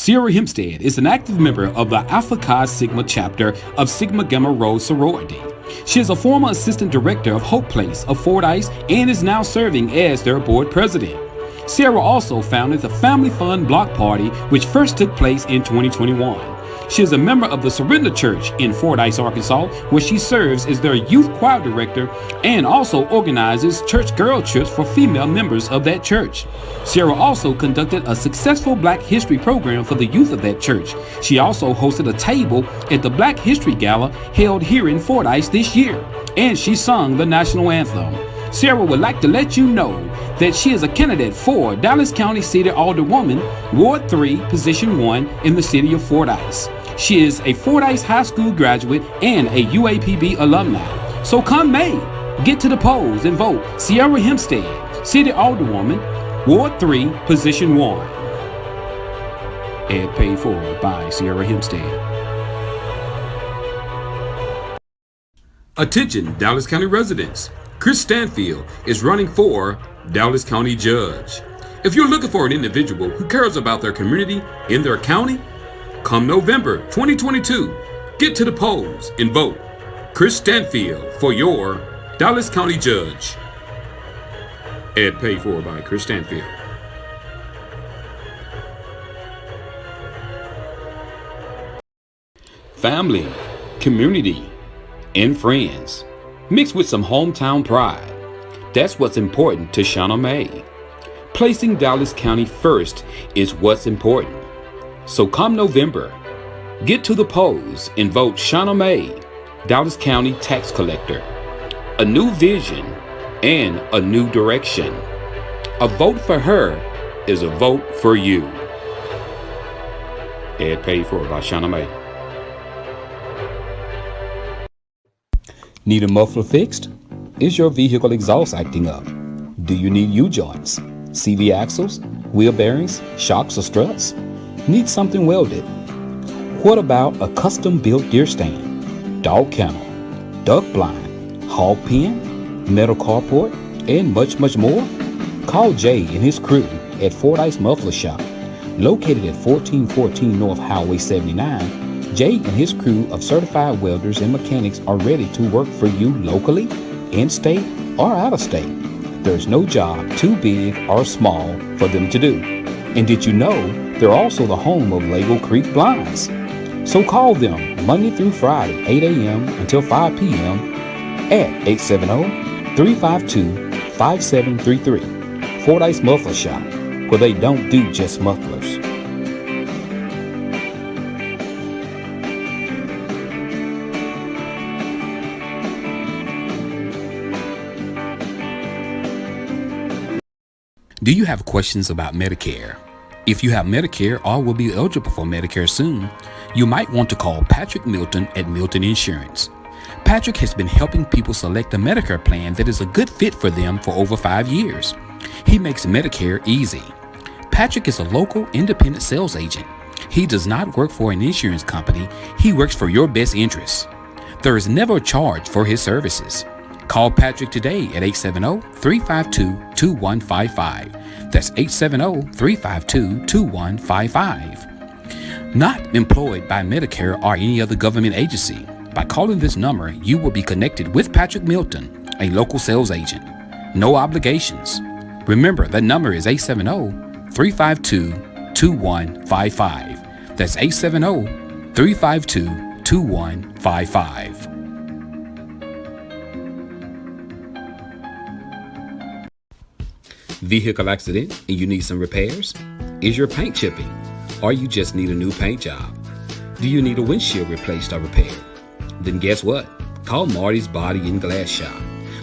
Sierra Hempstead is an active member of the Alpha Chi Sigma chapter of Sigma Gamma Rho sorority. She is a former assistant director of Hope Place of Fordyce and is now serving as their board president. Sierra also founded the Family Fun Block Party, which first took place in 2021. She is a member of the Surrender Church in Fordyce, Arkansas, where she serves as their youth choir director and also organizes church girl trips for female members of that church. Sierra also conducted a successful Black History program for the youth of that church. She also hosted a table at the Black History Gala held here in Fordyce this year, and she sung the national anthem. Sierra would like to let you know that she is a candidate for Dallas County City Alderwoman, Ward 3, Position 1 in the city of Fordyce. She is a Fordyce High School graduate and a UAPB alumni. So come May, get to the polls and vote Sierra Hempstead, City Alderwoman, Ward 3, Position 1. Ad paid for by Sierra Hempstead. Attention Dallas County residents. Chris Stanfield is running for Dallas County Judge. If you're looking for an individual who cares about their community in their county, come November 2022, get to the polls and vote Chris Stanfield for your Dallas County Judge. Ad paid for by Chris Stanfield. Family, community, and friends, mixed with some hometown pride. That's what's important to Shauna May. Placing Dallas County first is what's important. So come November, get to the polls and vote Shauna May, Dallas County Tax Collector. A new vision and a new direction. A vote for her is a vote for you. Ad paid for by Shauna May. Need a muffler fixed? Is your vehicle exhaust acting up? Do you need U-joints, CV axles, wheel bearings, shocks, or struts? Need something welded? What about a custom-built deer stand, dog kennel, duck blind, hog pen, metal carport, and much, much more? Call Jay and his crew at Fordyce Muffler Shop, located at 1414 North Highway 79. Jay and his crew of certified welders and mechanics are ready to work for you locally, in-state, or out of state. There's no job too big or small for them to do. And did you know they're also the home of Lago Creek Blinds? So call them Monday through Friday, 8 a.m. until 5 p.m. at 870-352-5733. Fordyce Muffler Shop, where they don't do just mufflers. Do you have questions about Medicare? If you have Medicare or will be eligible for Medicare soon, you might want to call Patrick Milton at Milton Insurance. Patrick has been helping people select a Medicare plan that is a good fit for them for over 5 years. He makes Medicare easy. Patrick is a local independent sales agent. He does not work for an insurance company. He works for your best interests. There is never a charge for his services. Call Patrick today at 870-352-2155. That's 870-352-2155. Not employed by Medicare or any other government agency. By calling this number, you will be connected with Patrick Milton, a local sales agent. No obligations. Remember, that number is 870-352-2155. That's 870-352-2155. Vehicle accident and you need some repairs? Is your paint chipping? Or you just need a new paint job? Do you need a windshield replaced or repaired? Then guess what? Call Marty's Body and Glass Shop.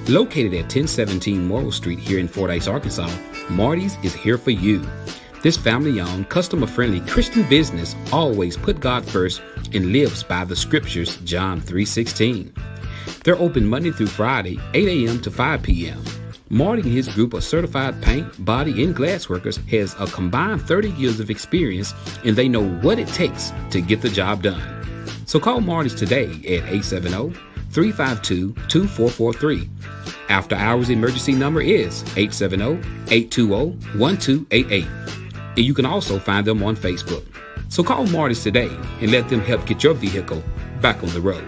Located at 1017 Morrill Street here in Fordyce, Arkansas, Marty's is here for you. This family-owned, customer-friendly Christian business always put God first and lives by the scriptures, John 3:16. They're open Monday through Friday, 8 a.m. to 5 p.m. Marty and his group of certified paint, body, and glass workers has a combined 30 years of experience, and they know what it takes to get the job done. So call Marty's today at 870-352-2443. After hours emergency number is 870-820-1288. And you can also find them on Facebook. So call Marty's today and let them help get your vehicle back on the road.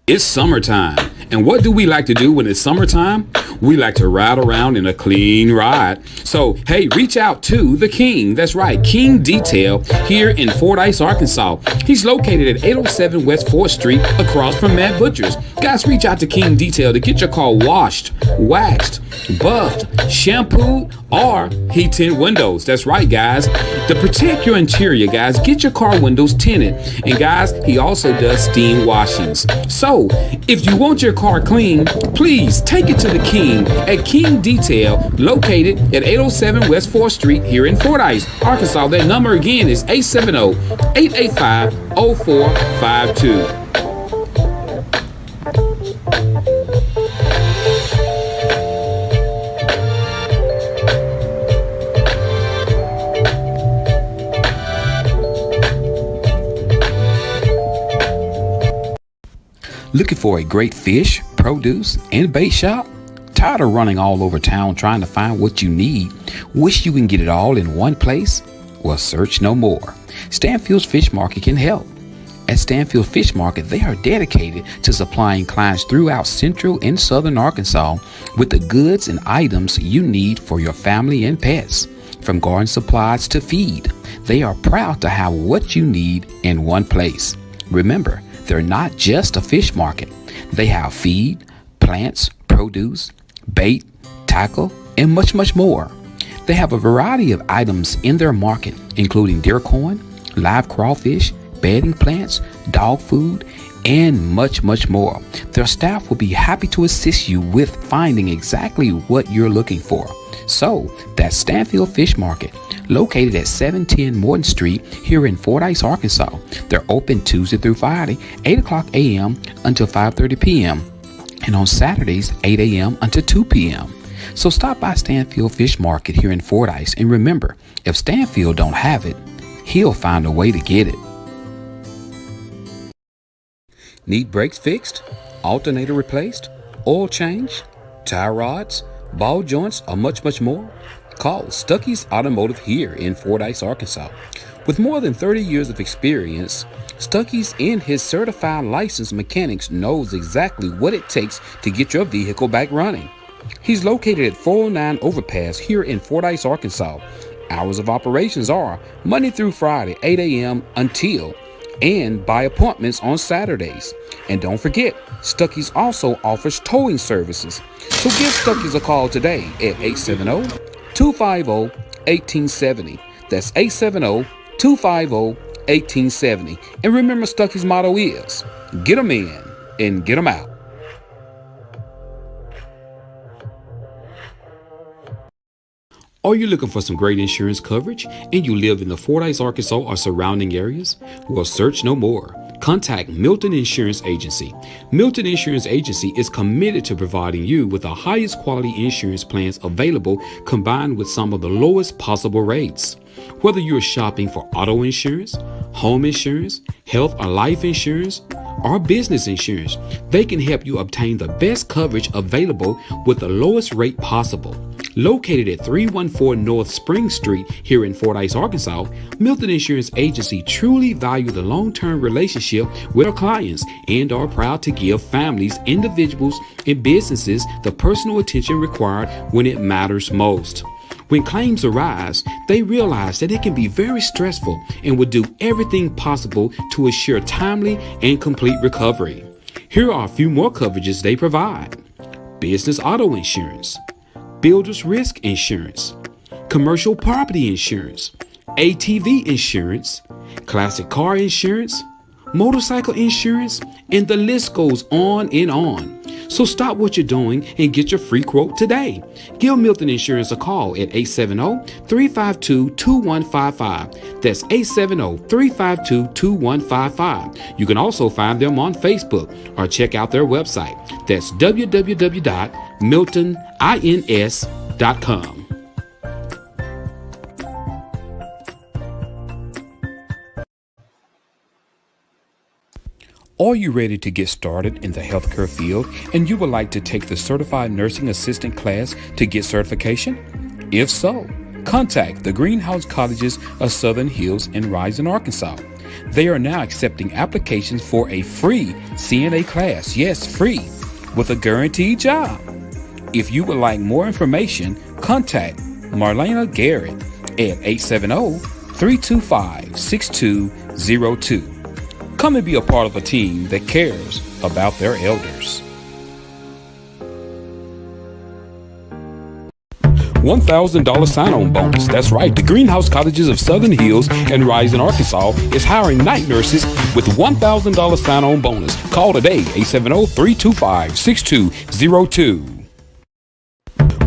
It's summertime, and what do we like to do when it's summertime? We like to ride around in a clean ride. So, hey, reach out to the King. That's right, King Detail here in Fordyce, Arkansas. He's located at 807 West 4th Street across from Matt Butcher's. Guys, reach out to King Detail to get your car washed, waxed, buffed, shampooed, or heat tint windows. That's right, guys. To protect your interior, guys, get your car windows tinted. And guys, he also does steam washings. So, if you want your car clean, please take it to the King at King Detail, located at 807 West 4th Street here in Fordyce, Arkansas. That number again is 870-885-0452. Looking for a great fish, produce, and bait shop? Tired of running all over town trying to find what you need? Wish you can get it all in one place? Well, search no more. Stanfield's Fish Market can help. At Stanfield Fish Market, they are dedicated to supplying clients throughout central and southern Arkansas with the goods and items you need for your family and pets. From garden supplies to feed, they are proud to have what you need in one place. Remember, they're not just a fish market. They have feed, plants, produce, bait, tackle, and much, much more. They have a variety of items in their market, including deer corn, live crawfish, bedding plants, dog food, and much, much more. Their staff will be happy to assist you with finding exactly what you're looking for. So, that's Stanfield Fish Market, located at 710 Morton Street here in Fordyce, Arkansas. They're open Tuesday through Friday, 8 o'clock a.m. until 5:30 p.m. and on Saturdays, 8 a.m. until 2 p.m. So stop by Stanfield Fish Market here in Fordyce, and remember, if Stanfield don't have it, he'll find a way to get it. Need brakes fixed, alternator replaced, oil change, tie rods, ball joints, or much, much more? Call Stuckey's Automotive here in Fordyce, Arkansas. With more than 30 years of experience, Stuckey's and his certified licensed mechanics knows exactly what it takes to get your vehicle back running. He's located at 409 Overpass here in Fordyce, Arkansas. Hours of operations are Monday through Friday, 8 a.m. until and by appointments on Saturdays. And don't forget, Stuckey's also offers towing services. So give Stuckey's a call today at 870-250-1870. That's 870-250-1870. And remember, Stuckey's motto is, get 'em in and get 'em out. Are you looking for some great insurance coverage and you live in the Fordyce, Arkansas or surrounding areas? Well, search no more. Contact Milton Insurance Agency. Milton Insurance Agency is committed to providing you with the highest quality insurance plans available, combined with some of the lowest possible rates. Whether you're shopping for auto insurance, home insurance, health or life insurance, or business insurance, they can help you obtain the best coverage available with the lowest rate possible. Located at 314 North Spring Street here in Fordyce, Arkansas, Milton Insurance Agency truly value the long-term relationship with our clients and are proud to give families, individuals, and businesses the personal attention required when it matters most. When claims arise, they realize that it can be very stressful and will do everything possible to assure timely and complete recovery. Here are a few more coverages they provide: business auto insurance, builder's risk insurance, commercial property insurance, ATV insurance, classic car insurance, motorcycle insurance, and the list goes on and on. So stop what you're doing and get your free quote today. Give Milton Insurance a call at 870-352-2155. That's 870-352-2155. You can also find them on Facebook or check out their website. That's www.miltonins.com. Are you ready to get started in the healthcare field and you would like to take the Certified Nursing Assistant class to get certification? If so, contact the Greenhouse Colleges of Southern Hills in Rising, Arkansas. They are now accepting applications for a free CNA class, yes, free, with a guaranteed job. If you would like more information, contact Marlena Garrett at 870-325-6202. Come and be a part of a team that cares about their elders. $1,000 sign-on bonus. That's right. The Greenhouse Colleges of Southern Hills and Rising, Arkansas is hiring night nurses with $1,000 sign-on bonus. Call today, 870-325-6202.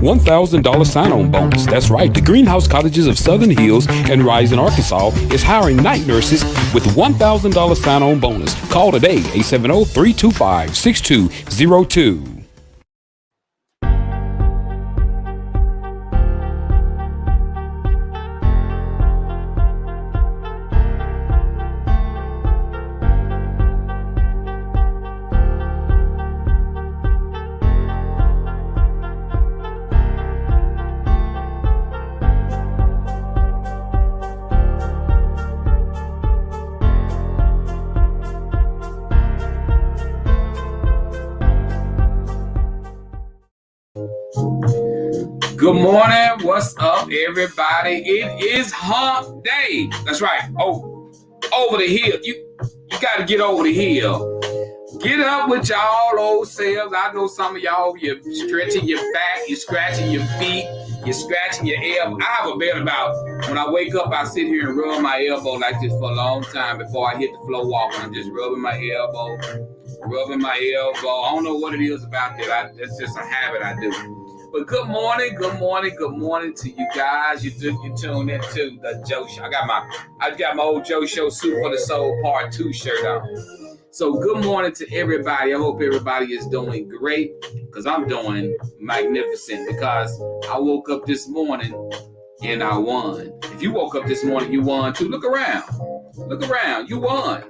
$1,000 sign-on bonus. That's right. The Greenhouse Colleges of Southern Hills and Rising, Arkansas is hiring night nurses with $1,000 sign-on bonus. Call today, 870-325-6202. Good morning. What's up, everybody? It is hump day. That's right. Oh, over the hill. You got to get over the hill. Get up with y'all old selves. I know some of y'all, you're stretching your back, you're scratching your feet, you're scratching your elbow. I have a bet about when I wake up, I sit here and rub my elbow like this for a long time before I hit the floor walking. I'm just rubbing my elbow. I don't know what it is about that. That's just a habit I do. But good morning to you guys. You tuned into the Joe Show. I got my old Joe Show Soup for the Soul Part 2 shirt on. So good morning to everybody. I hope everybody is doing great because I'm doing magnificent because I woke up this morning and I won. If you woke up this morning, you won too. Look around. You won.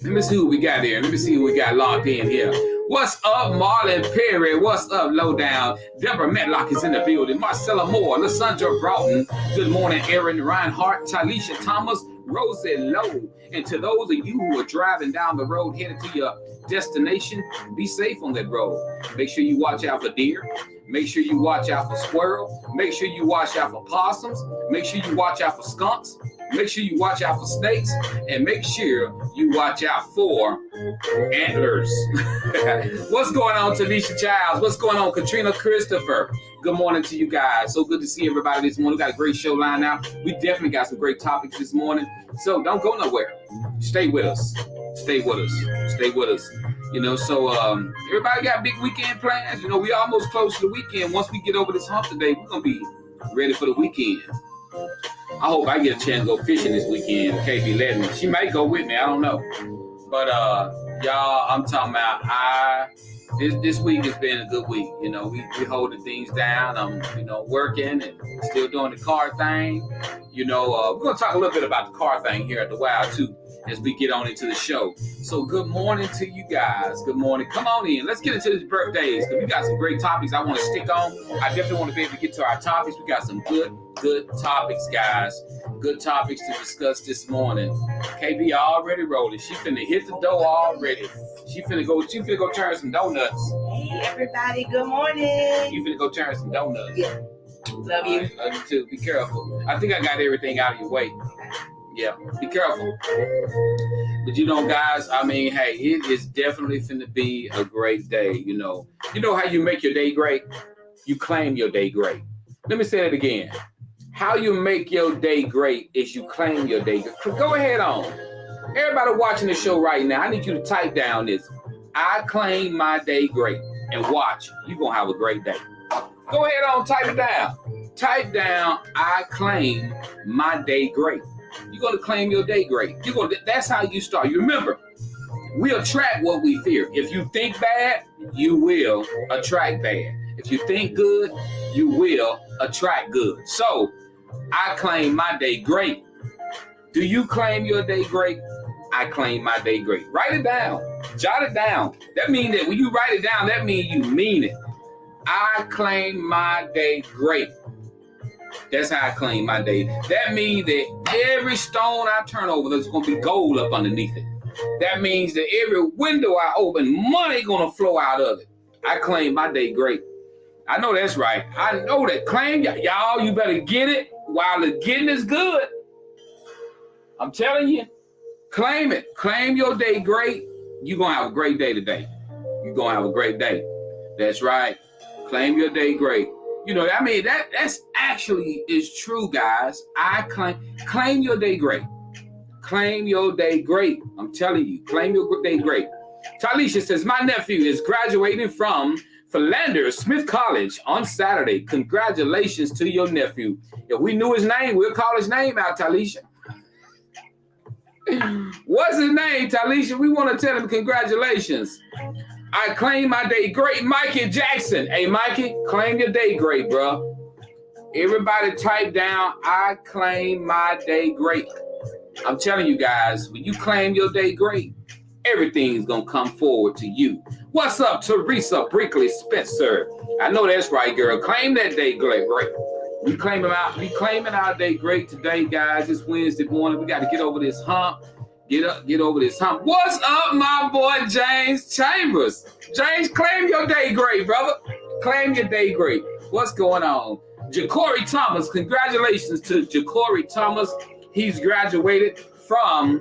Let me see who we got here. Let me see who we got locked in here. What's up, Marlon Perry? What's up, Lowdown? Deborah Metlock is in the building. Marcella Moore, Lysandra Broughton. Good morning, Aaron Reinhardt, Talisha Thomas, Rosie Lowe. And to those of you who are driving down the road headed to your destination, be safe on that road. Make sure you watch out for deer. Make sure you watch out for squirrels. Make sure you watch out for possums. Make sure you watch out for skunks. Make sure you watch out for snakes, and make sure you watch out for antlers. What's going on, Tanisha Childs? What's going on, Katrina Christopher? Good morning to you guys. So good to see everybody this morning. We got a great show lined out. We definitely got some great topics this morning. So don't go nowhere. Stay with us. You know, so everybody got big weekend plans. You know, we almost close to the weekend. Once we get over this hump today, we're going to be ready for the weekend. I hope I get a chance to go fishing this weekend. KB letting me. She might go with me. I don't know. But y'all, I'm talking about this week has been a good week. You know, we holding things down. I'm working and still doing the car thing. You know, we're gonna talk a little bit about the car thing here at the Wild too as we get on into the show. So good morning to you guys. Good morning. Come on in. Let's get into these birthdays because we got some great topics I want to stick on. I definitely want to be able to get to our topics. We got some good topics, guys. Good topics to discuss this morning. KB already rolling. She finna hit the door already. She finna go turn some donuts. Hey everybody, good morning. You finna go turn some donuts. Yeah. Love you. Love you too. Be careful. I think I got everything out of your way. Yeah, be careful. But you know, guys, I mean, hey, it is definitely finna be a great day. You know how you make your day great? You claim your day great. Let me say it again. How you make your day great is you claim your day great. Go ahead on. Everybody watching the show right now, I need you to type down this. I claim my day great. And watch, you're going to have a great day. Go ahead on, type it down. Type down, I claim my day great. You're going to claim your day great. That's how you start. You remember, we attract what we fear. If you think bad, you will attract bad. If you think good, you will attract good. So, I claim my day great. Do you claim your day great? I claim my day great. Write it down. Jot it down. That means that when you write it down, that means you mean it. I claim my day great. That's how I claim my day. That means that every stone I turn over, there's going to be gold up underneath it. That means that every window I open, money going to flow out of it. I claim my day great. I know that's right. I know that. Claim, y'all, you better get it while the getting is good. I'm telling you, claim it. Claim your day great. You're going to have a great day today. You're going to have a great day. That's right. Claim your day great. You know, I mean, that's actually is true, guys. I claim your day great. Claim your day great. I'm telling you, claim your day great. Talisha says, my nephew is graduating from Philander Smith College on Saturday. Congratulations to your nephew. If we knew his name, we'll call his name out, Talisha. What's his name, Talisha? We want to tell him congratulations. I claim my day great. Mikey Jackson. Hey, Mikey, claim your day great, bro. Everybody type down, I claim my day great. I'm telling you guys, when you claim your day great, everything's going to come forward to you. What's up, Teresa Brinkley Spencer? I know that's right, girl. Claim that day great. We claiming our day great today, guys. It's Wednesday morning. We got to get over this hump. Get over this hump. What's up, my boy, James Chambers? James, claim your day great, brother. Claim your day great. What's going on? Ja'Cory Thomas, congratulations to Ja'Cory Thomas. He's graduated from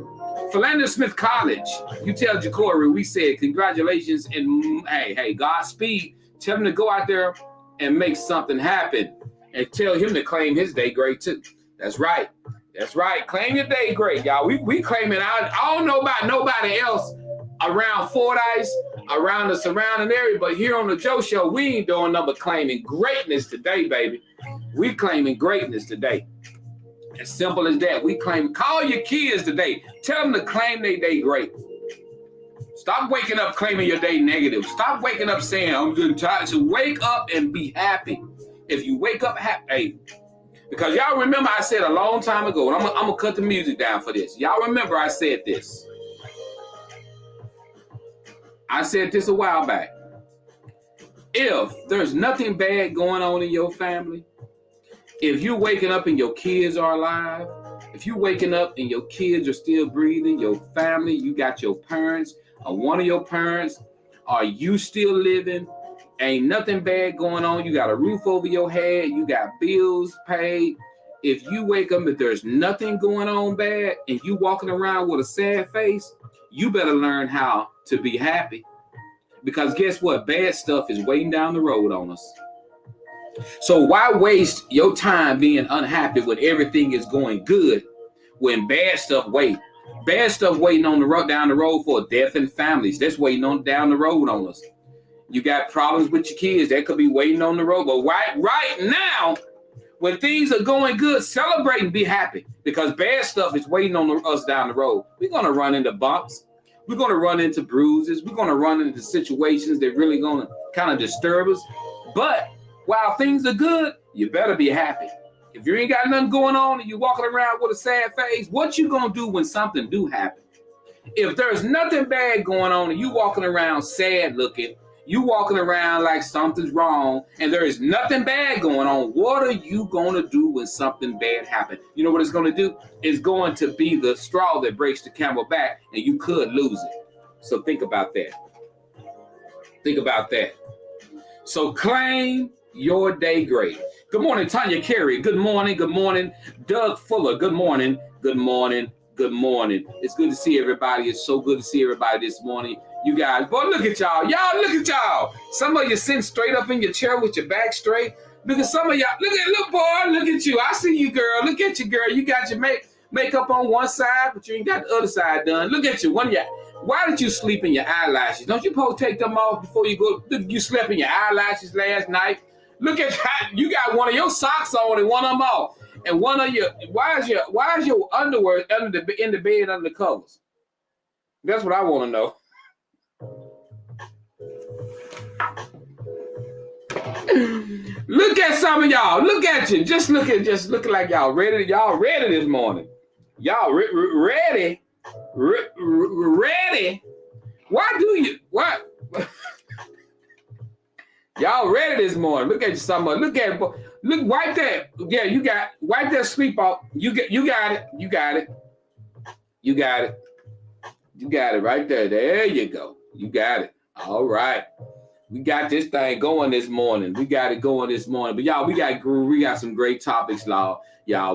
Philander Smith College. You tell Ja'Cory we said congratulations and hey, Godspeed. Tell him to go out there and make something happen. And tell him to claim his day great too. That's right. That's right. Claim your day great, y'all. We claiming out. I don't know about nobody else around Fordyce, around the surrounding area, but here on the Joe Show, we ain't doing nothing but claiming greatness today, baby. We claiming greatness today. As simple as that. We claim. Call your kids today. Tell them to claim their day great. Stop waking up claiming your day negative. Stop waking up saying, I'm getting tired. So wake up and be happy. If you wake up happy, hey, because y'all remember I said a long time ago, and I'm going to cut the music down for this. Y'all remember I said this. I said this a while back. If there's nothing bad going on in your family, if you're waking up and your kids are alive, if you're waking up and your kids are still breathing, your family, you got your parents, or one of your parents, are you still living? Ain't nothing bad going on. You got a roof over your head. You got bills paid. If you wake up and there's nothing going on bad and you walking around with a sad face, you better learn how to be happy. Because guess what? Bad stuff is waiting down the road on us. So why waste your time being unhappy when everything is going good when bad stuff wait? Bad stuff waiting on the road down the road for death and families. That's waiting on down the road on us. You got problems with your kids. That could be waiting on the road. But right now, when things are going good, celebrate and be happy. Because bad stuff is waiting on us down the road. We're going to run into bumps. We're going to run into bruises. We're going to run into situations that really going to kind of disturb us. But while things are good, you better be happy. If you ain't got nothing going on and you're walking around with a sad face, what you going to do when something do happen? If there's nothing bad going on and you walking around sad looking, you walking around like something's wrong and there is nothing bad going on, what are you going to do when something bad happens? You know what it's going to do? It's going to be the straw that breaks the camel back and you could lose it. So think about that. Think about that. So claim your day great. Good morning, Tanya Carey. Good morning. Good morning. Doug Fuller. Good morning. Good morning. Good morning. It's good to see everybody. It's so good to see everybody this morning. You guys, boy, look at y'all. Y'all, look at y'all. Some of you sitting straight up in your chair with your back straight. Look at some of y'all. Look, boy, look at you. I see you, girl. Look at you, girl. You got your makeup on one side, but you ain't got the other side done. Look at you. Why did you sleep in your eyelashes? Don't you supposed to take them off before you go? Look, you slept in your eyelashes last night. Look at how you got one of your socks on and one of them off. And one of your why is your underwear in the bed under the covers? That's what I want to know. Look at some of y'all. Look at you. Just looking like y'all ready. Y'all ready this morning. Y'all ready Ready? Why do you? What? Y'all ready this morning? Look at you, somebody. Look at it. Look, wipe that. Yeah, you got wipe that sleep off. You got it. You got it. You got it. You got it right there. There you go. You got it. All right. We got this thing going this morning. We got it going this morning. But y'all, we got some great topics, y'all.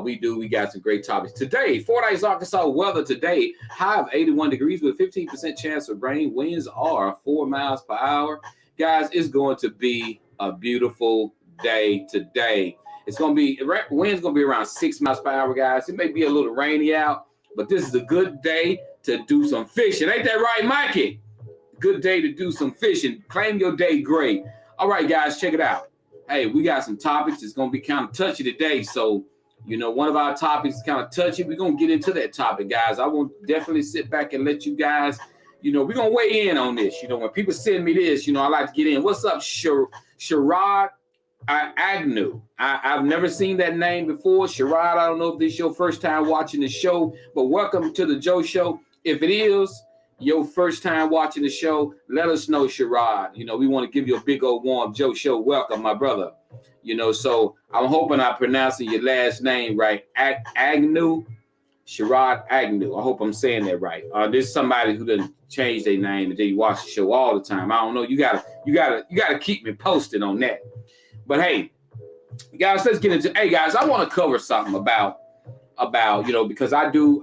We got some great topics. Today, Fordyce, Arkansas weather today, high of 81 degrees with 15% chance of rain. Winds are 4 miles per hour. Guys, it's going to be a beautiful day today. It's going to be, wind's going to be around 6 miles per hour, guys. It may be a little rainy out, but this is a good day to do some fishing. Ain't that right, Mikey? Good day to do some fishing. Claim your day great. All right, guys, check it out. Hey, we got some topics. It's going to be kind of touchy today. So, one of our topics is kind of touchy. We're going to get into that topic, guys. I will definitely sit back and let you guys, we're going to weigh in on this. When people send me this, I like to get in. What's up, Sherrod Agnew? I've never seen that name before. Sherrod, I don't know if this is your first time watching the show, but welcome to the Joe Show. If it is your first time watching the show, let us know, Sherrod. We want to give you a big old warm Joe Show welcome, my brother. So I'm hoping I'm pronouncing your last name right. Agnew, Sherrod Agnew. I hope I'm saying that right. There's somebody who doesn't change their name and they watch the show all the time. I don't know. You gotta keep me posted on that. But hey, guys, let's get into. Hey, guys, I want to cover something about because I do.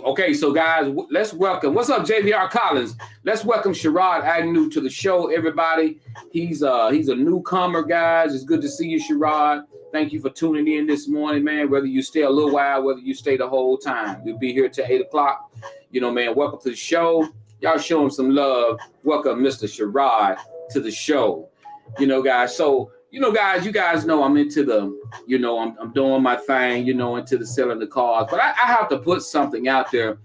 Okay, so guys, let's welcome. What's up, JVR Collins? Let's welcome Sherrod Agnew to the show, everybody. He's a newcomer, guys. It's good to see you, Sherrod. Thank you for tuning in this morning, man. Whether you stay a little while, whether you stay the whole time, we'll be here till 8 o'clock. Man, welcome to the show. Y'all show him some love. Welcome, Mr. Sherrod, to the show. Guys. So, guys, you guys know I'm into the, I'm doing my thing, into the selling the cars. But I have to put something out there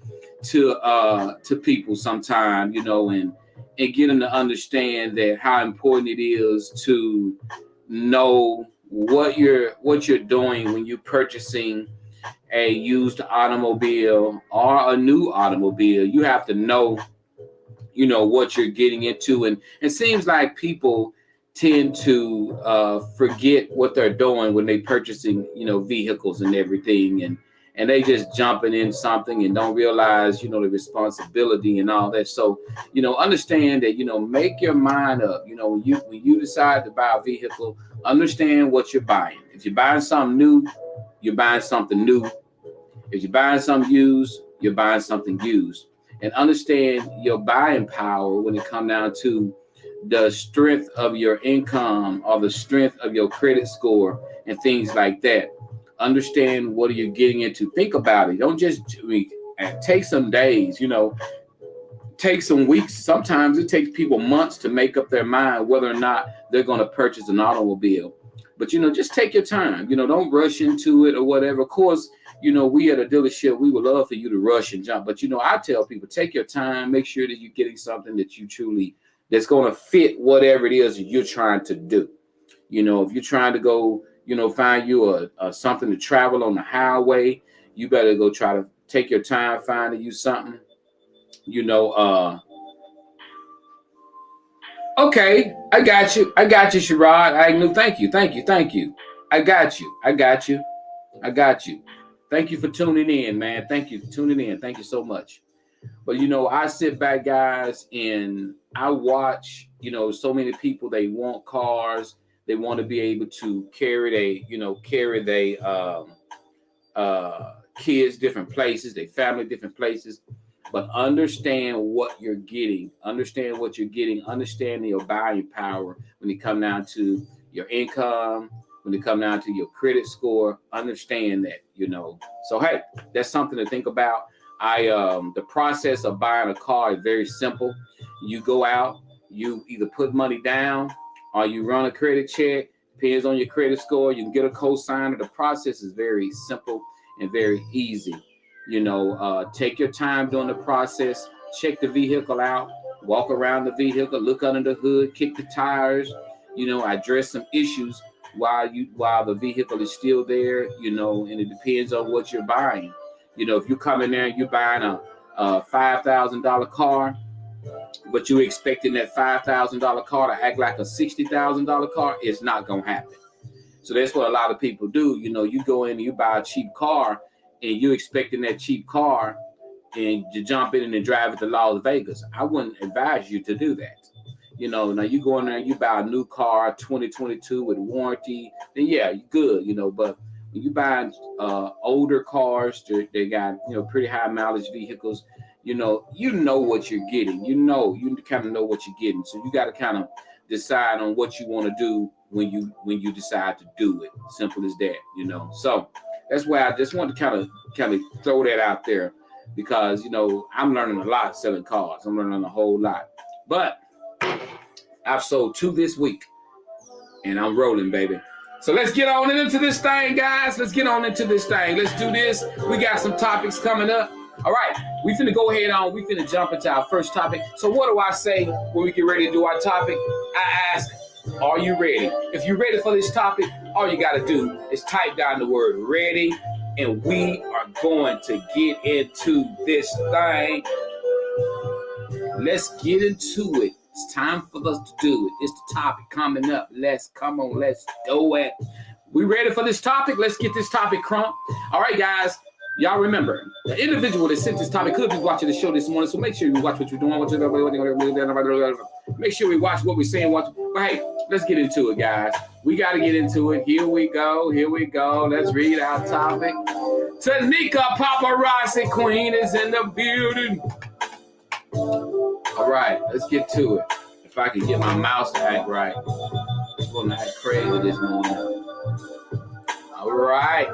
to people sometime, and get them to understand that how important it is to know what you're doing when you're purchasing a used automobile or a new automobile. You have to know, what you're getting into. And it seems like people tend to forget what they're doing when they're purchasing, vehicles and everything. And they just jumping in something and don't realize, the responsibility and all that. So, understand that, make your mind up. When you decide to buy a vehicle, understand what you're buying. If you're buying something new, you're buying something new. If you're buying something used, you're buying something used. And understand your buying power when it comes down to the strength of your income or the strength of your credit score and things like that. Understand what are you getting into. Think about it. Don't just take some days, take some weeks. Sometimes it takes people months to make up their mind whether or not they're going to purchase an automobile. But, just take your time. Don't rush into it or whatever. Of course, we at a dealership, we would love for you to rush and jump. But, I tell people, take your time. Make sure that you're getting something that you truly, that's going to fit whatever it is you're trying to do. If you're trying to go, find you a something to travel on the highway, you better go try to take your time finding you something. Okay, I got you, Sherrod Agnew. Thank you. I got you. Thank you for tuning in, man. Thank you for tuning in. Thank you so much. But, I sit back, guys, and I watch, so many people, they want cars. They want to be able to carry their kids different places, their family different places. But understand what you're getting. Understand your buying power when it comes down to your income, when it comes down to your credit score. Understand that, So, hey, that's something to think about. The process of buying a car is very simple. You go out, you either put money down or you run a credit check. Depends on your credit score. You can get a cosigner. The process is very simple and very easy. Take your time during the process. Check the vehicle out. Walk around the vehicle. Look under the hood. Kick the tires. Address some issues while the vehicle is still there. And it depends on what you're buying. If you come in there and you're buying a $5,000 car, but you expecting that $5,000 car to act like a $60,000 car, it's not going to happen. So that's what a lot of people do. You go in and you buy a cheap car and you're expecting that cheap car and you jump in and drive it to Las Vegas. I wouldn't advise you to do that. Now you go in there and you buy a new car, 2022 with warranty, then yeah, you're good, but when you buy older cars, they got, pretty high mileage vehicles, you know what you're getting. You kind of know what you're getting. So you got to kind of decide on what you want to do when you decide to do it. Simple as that, So that's why I just want to kind of throw that out there, because I'm learning a lot selling cars. I'm learning a whole lot. But I've sold 2 this week, and I'm rolling, baby. So let's get on into this thing, guys. Let's get on into this thing. Let's do this. We got some topics coming up. All right, we finna go ahead on. We finna jump into our first topic. So what do I say when we get ready to do our topic? I ask, are you ready? If you're ready for this topic, all you got to do is type down the word ready, and we are going to get into this thing. Let's get into it. It's time for us to do it. It's the topic coming up. Let's do it. We ready for this topic? Let's get this topic crunk. All right, guys. Y'all remember, the individual that sent this topic could be watching the show this morning, so make sure you watch what you're doing. Make sure we watch what we're saying. But hey, let's get into it, guys. We got to get into it. Here we go. Let's read our topic. Tanika Paparazzi Queen is in the building. All right, let's get to it. If I can get my mouse to act right. It's going to act crazy this morning. All right,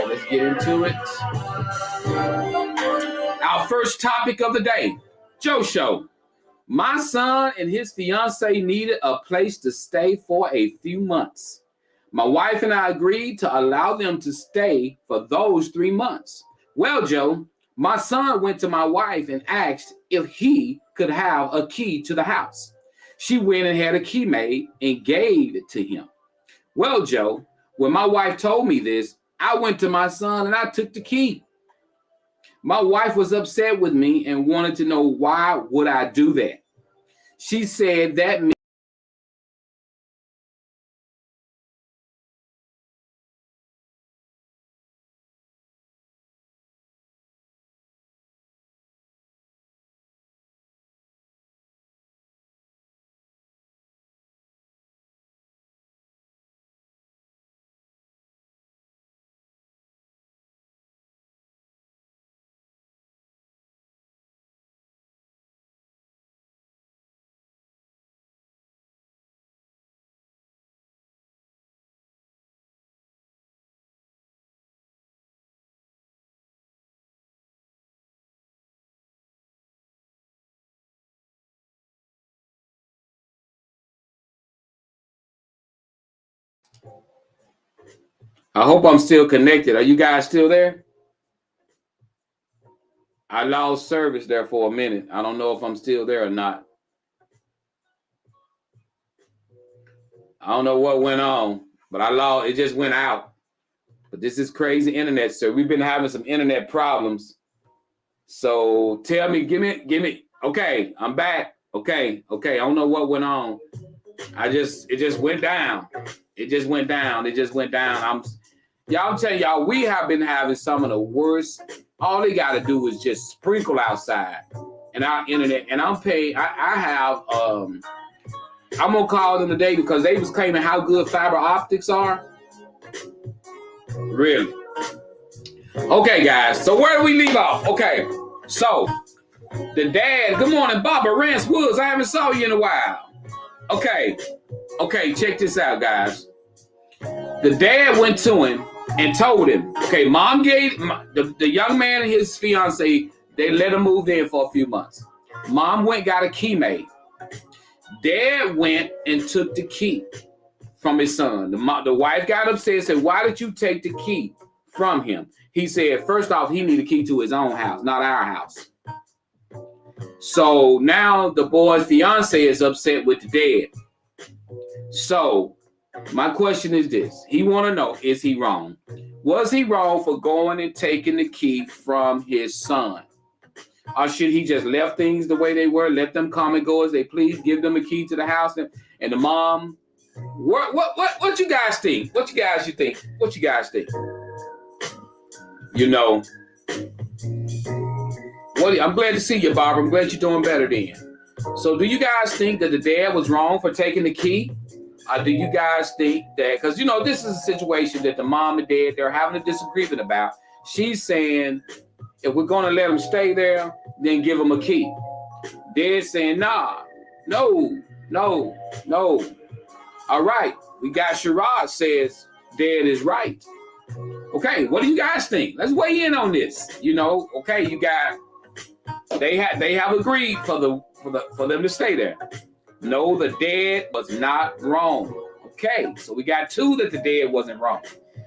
let's get into it. Our first topic of the day, Joe Show. My son and his fiancé needed a place to stay for a few months. My wife and I agreed to allow them to stay for those 3 months. Well, Joe, my son went to my wife and asked if he could have a key to the house. She went and had a key made and gave it to him. Well, Joe, when my wife told me this, I went to my son and I took the key. My wife was upset with me and wanted to know why would I do that. She said that means I hope I'm still connected. Are you guys still there? I lost service there for a minute. I don't know if I'm still there or not. I don't know what went on, but it just went out. But this is crazy internet, sir. We've been having some internet problems. So tell me, give me. Okay, I'm back. Okay. I don't know what went on. It just went down. I'm telling y'all, we have been having some of the worst. All they got to do is just sprinkle outside and our internet. And I'm paying. I'm gonna call them today because they was claiming how good fiber optics are. Really? Okay, guys. So where do we leave off? Okay. So the dad. Good morning, Barbara Rance Woods. I haven't saw you in a while. Okay. Check this out, guys. The dad went to him and told him, okay, mom gave the young man and his fiance, they let him move in for a few months. Mom went, got a key made. Dad went and took the key from his son. The wife got upset and said, why did you take the key from him? He said, first off, he needed a key to his own house, not our house. So now the boy's fiance is upset with the dad. So My question is this. He want to know, is he wrong? Was he wrong for going and taking the key from his son? Or should he just left things the way they were, let them come and go as they please, give them a key to the house, and the mom? What you guys think? What you guys think? What you guys think? You know, I'm glad to see you, Barbara. I'm glad you're doing better then. So do you guys think that the dad was wrong for taking the key? Or do you guys think that, because, you know, this is a situation that the mom and dad, they're having a disagreement about. She's saying, if we're going to let them stay there, then give them a key. Dad's saying, nah, no. All right, we got Sherrod says dad is right. Okay, what do you guys think? Let's weigh in on this. You know, okay, you got, they have agreed for them to stay there. No, the dad was not wrong. Okay, so we got two that the dad wasn't wrong.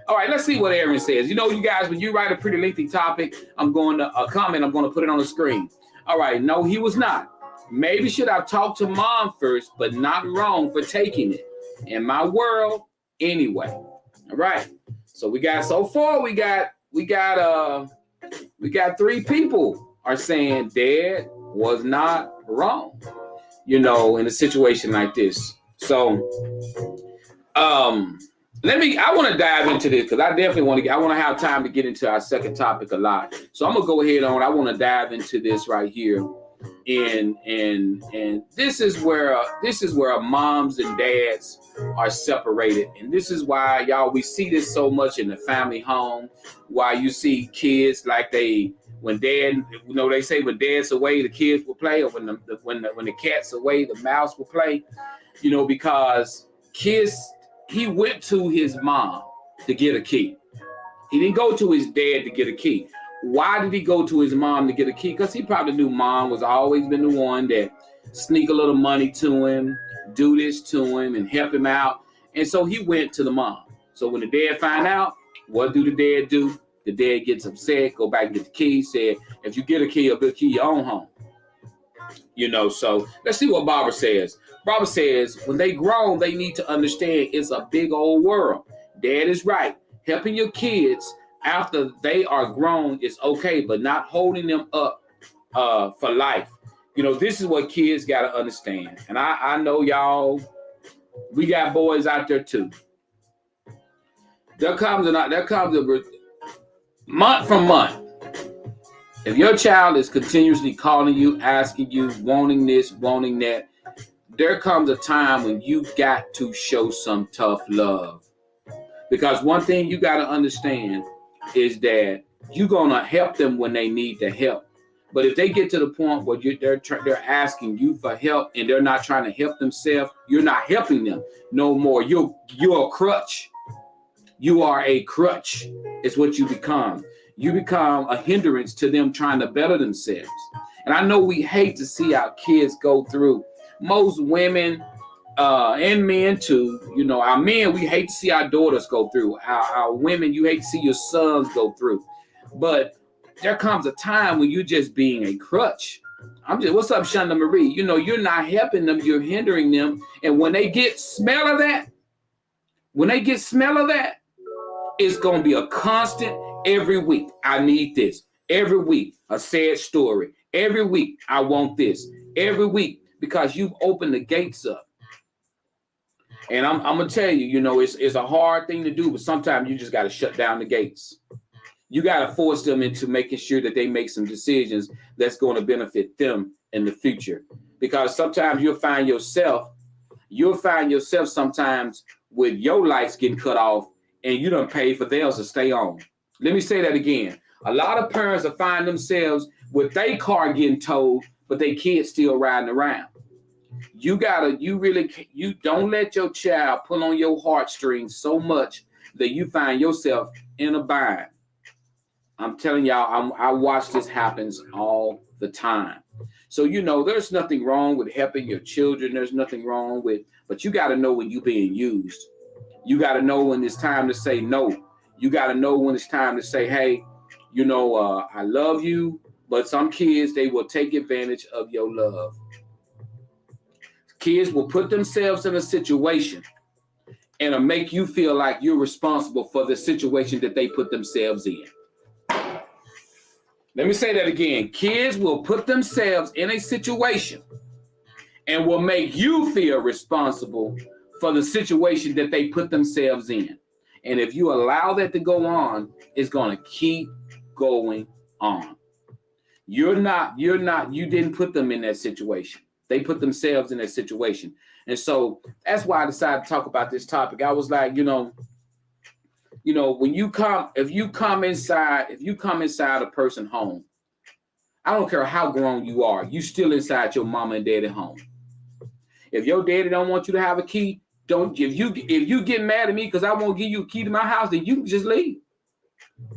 All right, let's see what Aaron says. You know, you guys, when you write a pretty lengthy topic, I'm going to comment. I'm going to put it on the screen. All right, no, he was not. Maybe should have talked to mom first, but not wrong for taking it. In my world, anyway. All right. So we got so far. We got 3 people are saying dad was not wrong. You know, in a situation like this. So, I want to dive into this because I definitely want to have time to get into our second topic a lot. So I'm going to go ahead on. I want to dive into this right here. And this is where moms and dads are separated. And this is why, y'all, we see this so much in the family home, why you see kids like when dad, you know, they say when dad's away, the kids will play, or when the cat's away, the mouse will play, you know, because he went to his mom to get a key. He didn't go to his dad to get a key. Why did he go to his mom to get a key? Because he probably knew mom was always been the one that sneak a little money to him, do this to him, and help him out. And so he went to the mom. So when the dad find out, what do the dad do? The dad gets upset, go back and get the key, said, if you get a key, you'll be a key your own home. You know, so let's see what Barbara says. Barbara says, when they grown, they need to understand it's a big old world. Dad is right. Helping your kids after they are grown is okay, but not holding them up for life. You know, this is what kids got to understand. And I know y'all, we got boys out there too. There comes a month from month. If your child is continuously calling you, asking you, wanting this, wanting that, there comes a time when you got to show some tough love. Because one thing you got to understand is that you're going to help them when they need the help. But if they get to the point where they're asking you for help and they're not trying to help themselves, you're not helping them no more. You're a crutch. You are a crutch. It's what you become. You become a hindrance to them trying to better themselves. And I know we hate to see our kids go through. Most women and men too, you know, our men, we hate to see our daughters go through. Our women, you hate to see your sons go through. But there comes a time when you're just being a crutch. What's up, Shonda Marie? You know, you're not helping them, you're hindering them. And when they get smell of that, it's going to be a constant every week. I need this. Every week, a sad story. Every week, I want this. Every week, because you've opened the gates up. And I'm going to tell you, you know, it's a hard thing to do, but sometimes you just got to shut down the gates. You got to force them into making sure that they make some decisions that's going to benefit them in the future. Because sometimes you'll find yourself sometimes with your lights getting cut off and you don't pay for theirs to stay on. Let me say that again. A lot of parents will find themselves with their car getting towed, but their kids still riding around. You don't let your child pull on your heartstrings so much that you find yourself in a bind. I'm telling y'all, I watch this happens all the time. So, you know, there's nothing wrong with helping your children. There's nothing wrong with, but you got to know when you're being used. You got to know when it's time to say no. You got to know when it's time to say, hey, you know, I love you, but some kids, they will take advantage of your love. Kids will put themselves in a situation and it'll make you feel like you're responsible for the situation that they put themselves in. Let me say that again. Kids will put themselves in a situation and will make you feel responsible for the situation that they put themselves in. And if you allow that to go on, it's going to keep going on. You didn't put them in that situation. They put themselves in that situation. And so that's why I decided to talk about this topic. I was like, when if you come inside a person's home, I don't care how grown you are, you still inside your mama and daddy home. If your daddy don't want you to have a key, if you get mad at me because I won't give you a key to my house, then you can just leave.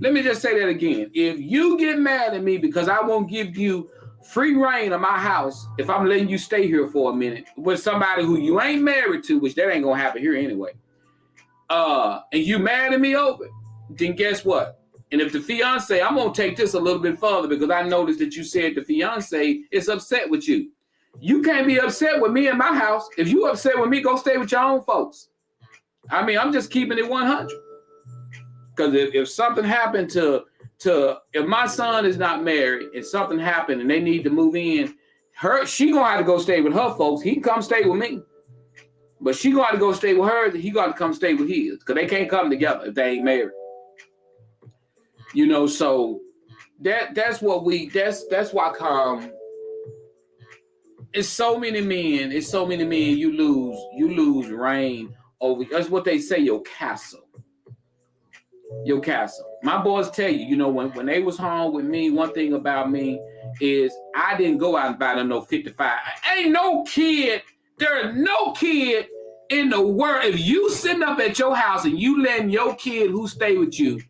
Let me just say that again. If you get mad at me because I won't give you free reign of my house, if I'm letting you stay here for a minute with somebody who you ain't married to, which that ain't gonna happen here anyway, and you mad at me over it, then guess what? And if the fiancé, I'm gonna take this a little bit further because I noticed that you said the fiancé is upset with you. You can't be upset with me in my house. If you upset with me, go stay with your own folks. I mean, I'm just keeping it 100. Because if something happened if my son is not married and something happened and they need to move in, she gonna have to go stay with her folks. He can come stay with me. But she gonna have to go stay with hers and he gonna come stay with his. Because they can't come together if they ain't married. So that's why it's so many men you lose reign over. That's what they say, your castle. Your castle. My boys tell you, when they was home with me, one thing about me is I didn't go out and buy them no 55. Ain't no kid, there is no kid in the world. If you sitting up at your house and you letting your kid who stay with you,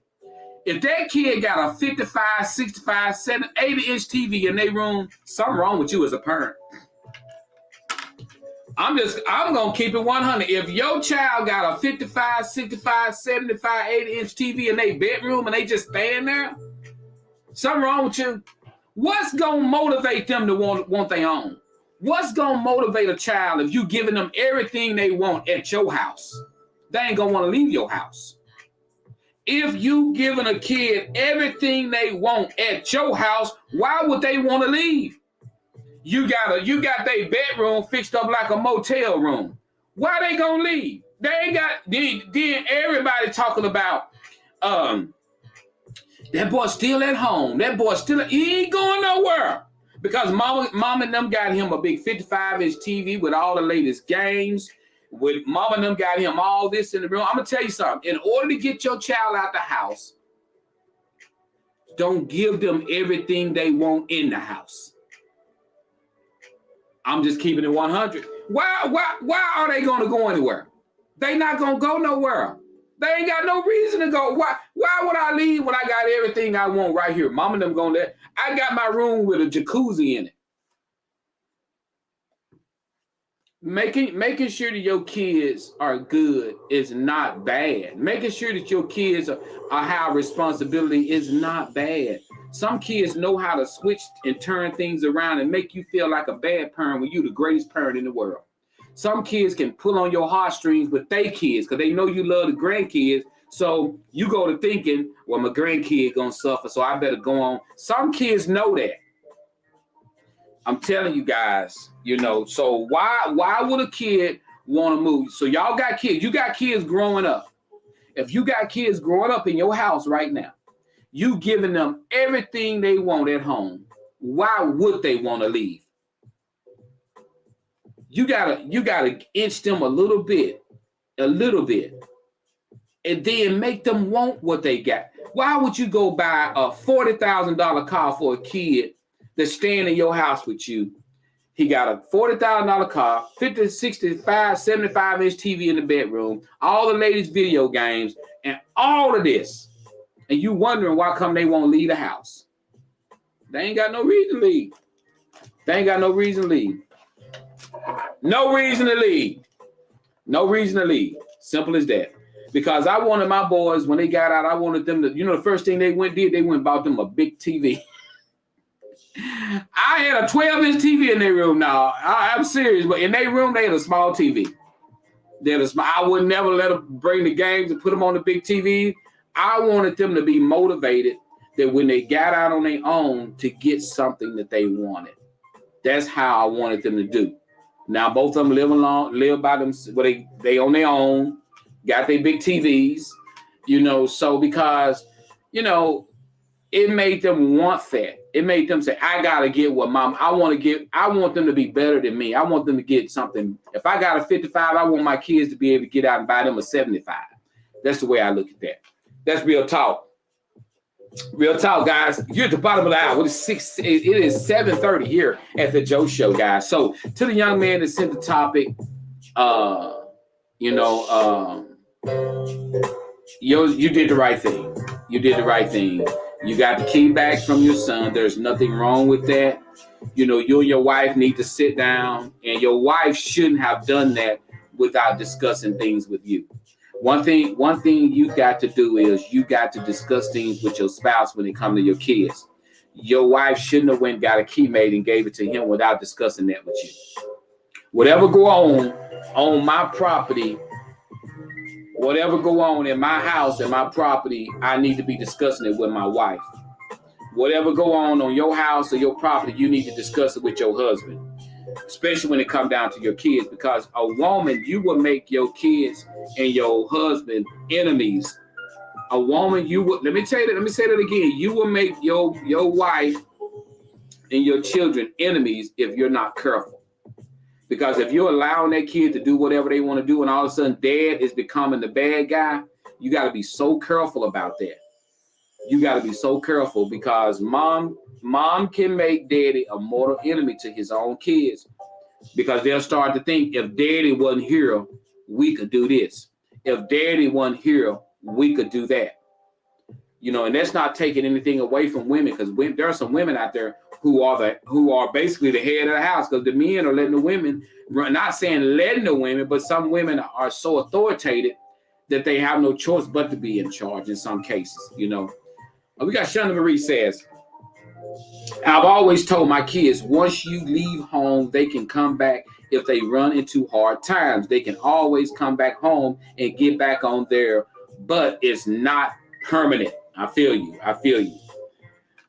if that kid got a 55, 65, 70, 80-inch TV in their room, something wrong with you as a parent. I'm going to keep it 100. If your child got a 55, 65, 75, 80-inch TV in their bedroom and they just stand there, something wrong with you. What's going to motivate them to want their own? What's going to motivate a child if you giving them everything they want at your house? They ain't going to want to leave your house. If you giving a kid everything they want at your house, why would they want to leave? You got their bedroom fixed up like a motel room. Why they gonna leave? They ain't got. Then everybody talking about that boy still at home. That boy he ain't going nowhere because mom and them got him a big 55-inch TV with all the latest games. With mom and them got him all this in the room. I'm gonna tell you something. In order to get your child out the house, don't give them everything they want in the house. I'm just keeping it 100. Why are they going to go anywhere? They not going to go nowhere. They ain't got no reason to go. Why would I leave when I got everything I want right here? Mom and them going there. I got my room with a jacuzzi in it. Making sure that your kids are good is not bad. Making sure that your kids are have responsibility is not bad. Some kids know how to switch and turn things around and make you feel like a bad parent when you're the greatest parent in the world. Some kids can pull on your heartstrings with their kids because they know you love the grandkids. So you go to thinking, well, my grandkid gonna suffer, so I better go on. Some kids know that. I'm telling you guys, so why would a kid want to move? So y'all got kids. You got kids growing up. If you got kids growing up in your house right now, you giving them everything they want at home, why would they want to leave? You gotta inch them a little bit, and then make them want what they got. Why would you go buy a $40,000 car for a kid that's staying in your house with you? He got a $40,000 car, 50, 65, 75-inch TV in the bedroom, all the latest video games, and all of this. And you wondering why come they won't leave the house. They ain't got no reason to leave. No reason to leave. Simple as that. Because I wanted my boys, when they got out, I wanted them to, the first thing they went and bought them a big TV. I had a 12-inch TV in their room now. I'm serious, but in their room, they had a small TV. I would never let them bring the games and put them on the big TV. I wanted them to be motivated that when they got out on their own to get something that they wanted. That's how I wanted them to do. Now both of them live by them. Well, they on their own, got their big TVs, So because, it made them want that. It made them say, I gotta get what mom. I want them to be better than me. I want them to get something. If I got a 55, I want my kids to be able to get out and buy them a 75. That's the way I look at that. That's real talk. Real talk, guys. You're at the bottom of the hour. It is 7:30 here at the Joe Show, guys. So to the young man that sent the topic, you did the right thing. You did the right thing. You got the key back from your son. There's nothing wrong with that. You and your wife need to sit down, and your wife shouldn't have done that without discussing things with you. One thing you got to do is you got to discuss things with your spouse when it comes to your kids. Your wife shouldn't have went and got a key made and gave it to him without discussing that with you. Whatever go on my property, whatever go on in my house and my property, I need to be discussing it with my wife. Whatever go on your house or your property, you need to discuss it with your husband, especially when it comes down to your kids, because a woman, you will make your kids and your husband enemies. A woman, let me say that again. You will make your wife and your children enemies if you're not careful. Because if you're allowing that kid to do whatever they want to do and all of a sudden dad is becoming the bad guy, you got to be so careful about that. You got to be so careful because mom can make daddy a mortal enemy to his own kids, because they'll start to think, if daddy wasn't here, we could do this. If daddy wasn't here, we could do that. And that's not taking anything away from women, because there are some women out there who are basically the head of the house, because the men are letting the women, not saying letting the women, but some women are so authoritative that they have no choice but to be in charge in some cases. We got Shonda Marie says, I've always told my kids, once you leave home, they can come back if they run into hard times. They can always come back home and get back on there, but it's not permanent. I feel you.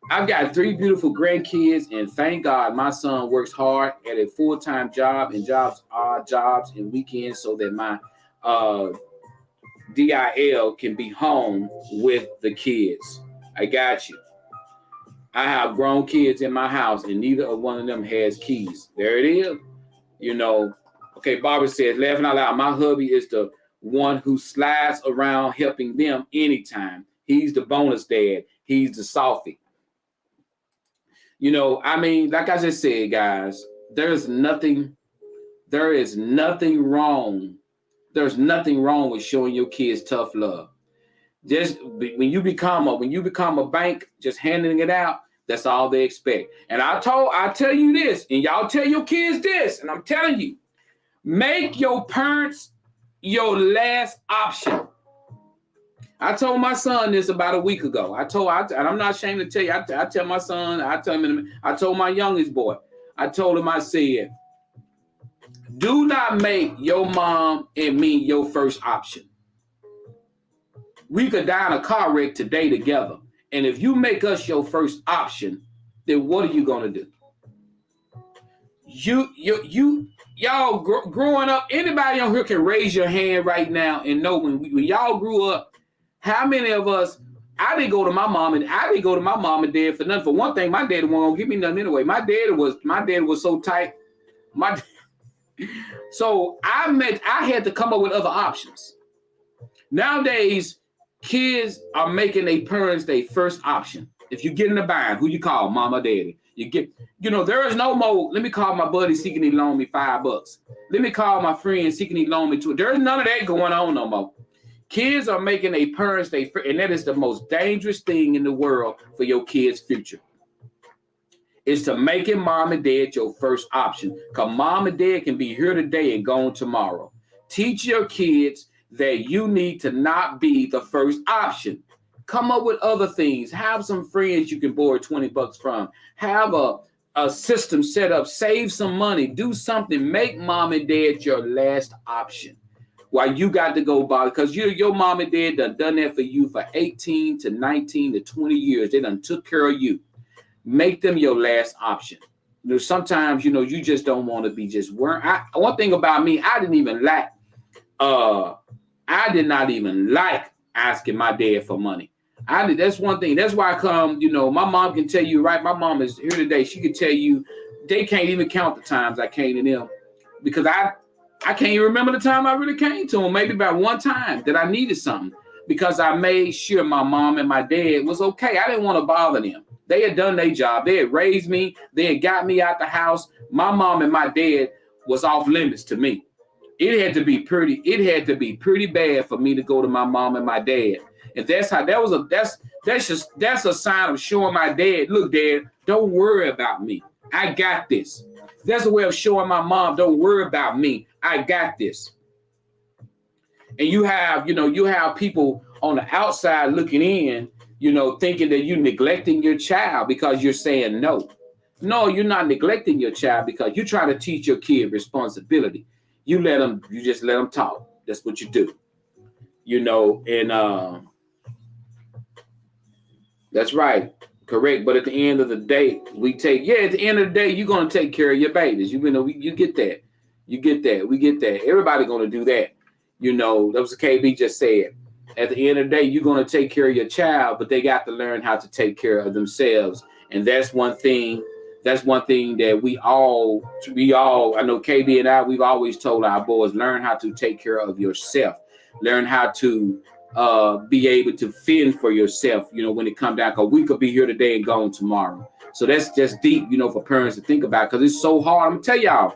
I've got 3 beautiful grandkids, and thank God my son works hard at a full-time job and jobs, odd jobs and weekends, so that my DIL can be home with the kids. I got you. I have grown kids in my house, and neither of one of them has keys. There it is. Okay, Barbara says, laughing out loud, my hubby is the one who slides around helping them anytime. He's the bonus dad. He's the softy. Like I just said, guys, there's nothing wrong. There's nothing wrong with showing your kids tough love. Just when you become a bank, just handing it out, that's all they expect. And I tell you this, and y'all tell your kids this, and I'm telling you, make your parents your last option. I told my son this about a week ago. And I'm not ashamed to tell you. I tell my son. I told my youngest boy. I told him. I said, do not make your mom and me your first option. We could die in a car wreck today together, and if you make us your first option, then what are you gonna do? Y'all growing up. Anybody on here can raise your hand right now and know when y'all grew up. How many of us? I didn't go to my mom and dad for nothing. For one thing, my dad wasn't gonna give me nothing anyway. My dad was so tight. So I had to come up with other options. Nowadays, kids are making their parents their first option. If you get in a bind, who you call? Mama, daddy. There is no more. Let me call my buddy, see can he loan me $5. Let me call my friend, see can he loan me $2. There's none of that going on no more. Kids are making their parents and that is the most dangerous thing in the world for your kids' future. Is to making mom and dad your first option. Because mom and dad can be here today and gone tomorrow. Teach your kids that you need to not be the first option. Come up with other things. Have some friends you can borrow $20 from. Have a system set up. Save some money. Do something. Make mom and dad your last option. while you got to go bother, because your mom and dad done that for you for 18 to 19 to 20 years. They done took care of you. Make them your last option. Sometimes, you just don't want to be just worrying. One thing about me, I did not even like asking my dad for money. That's one thing. That's why I come, my mom can tell you, right? My mom is here today. She could tell you, they can't even count the times I came to them, because I can't even remember the time I really came to them. Maybe about one time that I needed something, because I made sure my mom and my dad was okay. I didn't want to bother them. They had done their job. They had raised me. They had got me out the house. My mom and my dad was off limits to me. It had to be pretty bad for me to go to my mom and my dad. And that's a sign of showing my dad, look, Dad, don't worry about me. I got this. That's a way of showing my mom, don't worry about me. I got this. And you have people on the outside looking in, thinking that you're neglecting your child because you're saying no. No, you're not neglecting your child, because you're trying to teach your kid responsibility. You just let them talk. That's what you do. And that's right. Correct. But at the end of the day, at the end of the day, you're going to take care of your babies. You get that. You get that. We get that. Everybody going to do that. That was what KB just said. At the end of the day, you're going to take care of your child, but they got to learn how to take care of themselves. And that's one thing that we all, I know KB and I, we've always told our boys, learn how to take care of yourself. Learn how to be able to fend for yourself, when it comes down, because we could be here today and gone tomorrow. So that's just deep, for parents to think about, because it's so hard. I'm going to tell y'all,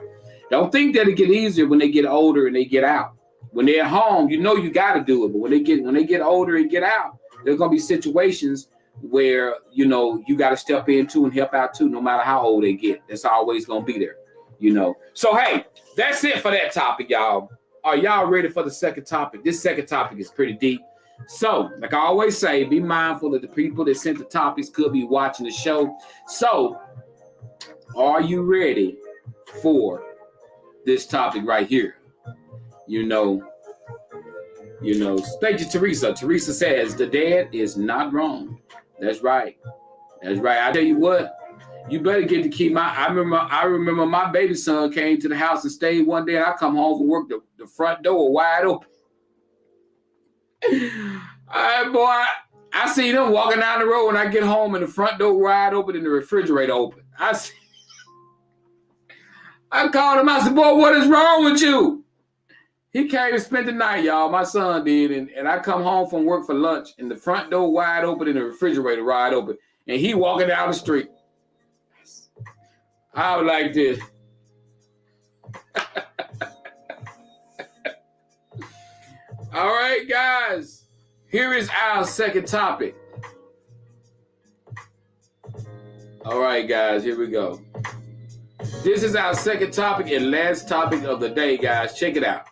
don't think that it get easier when they get older and they get out. When they're at home, you got to do it. But when they get older and get out, there's going to be situations where, you got to step in too and help out too, no matter how old they get. That's always going to be there, So, hey, that's it for that topic, y'all. Are y'all ready for the second topic? This second topic is pretty deep. So, like I always say, be mindful that the people that sent the topics could be watching the show. So, are you ready for this topic right here? Thank you, Teresa. Teresa says the dad is not wrong. That's right. That's right. I tell you what, you better get to keep I remember my baby son came to the house and stayed one day, and I come home from work, the front door wide open. All right, boy. I see them walking down the road when I get home, and the front door wide open and the refrigerator open. I called him. I said, boy, what is wrong with you? He came and spent the night, y'all. My son did. And I come home from work for lunch, and the front door wide open and the refrigerator wide open. And he walking down the street. I was like this. All right, guys. Here is our second topic. All right, guys. Here we go. This is our second topic and last topic of the day, guys. Check it out.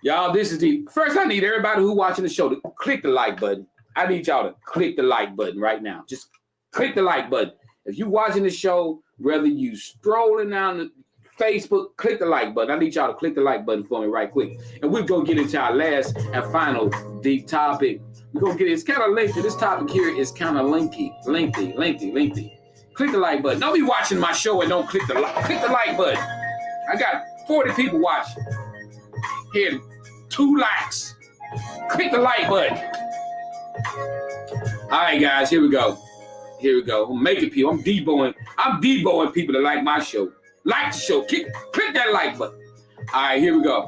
Y'all, this is first, I need everybody who watching the show to click the like button. I need y'all to click the like button right now. Just click the like button. If you're watching the show, whether you scrolling down the Facebook, click the like button. I need y'all to click the like button for me right quick. And we're going to get into our last and final deep topic. We're going to get it's kind of lengthy. This topic here is kind of lengthy. Click the like button. Don't be watching my show and don't click the like button. I got 40 people watching. Here, 2 likes. Click the like button. All right, guys, here we go. I'm making people. I'm deboing people that like my show. Like the show. Click that like button. All right, here we go.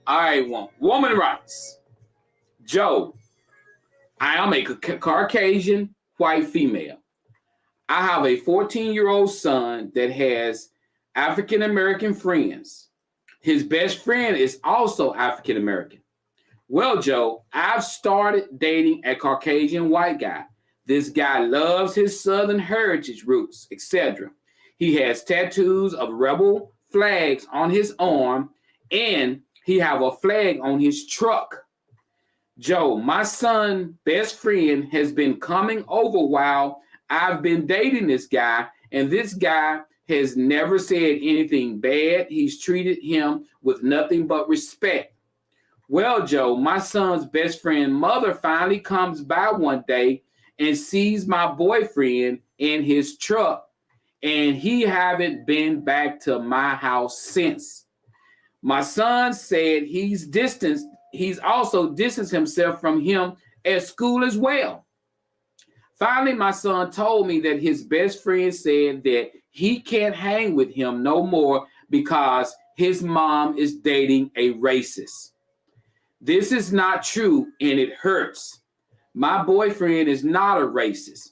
All right, woman rights. Joe, I am a Caucasian white female. I have a 14-year-old son that has African-American friends. His best friend is also African-American. Well, Joe, I've started dating a Caucasian white guy. This guy loves his Southern heritage roots, etc. He has tattoos of rebel flags on his arm, and he have a flag on his truck. Joe, my son's best friend has been coming over while I've been dating this guy, and this guy has never said anything bad. He's treated him with nothing but respect. Well, Joe, my son's best friend mother finally comes by one day and sees my boyfriend in his truck, and he haven't been back to my house since. My son said he's also distanced himself from him at school as well. Finally, my son told me that his best friend said that he can't hang with him no more because his mom is dating a racist. This is not true and it hurts. My boyfriend is not a racist.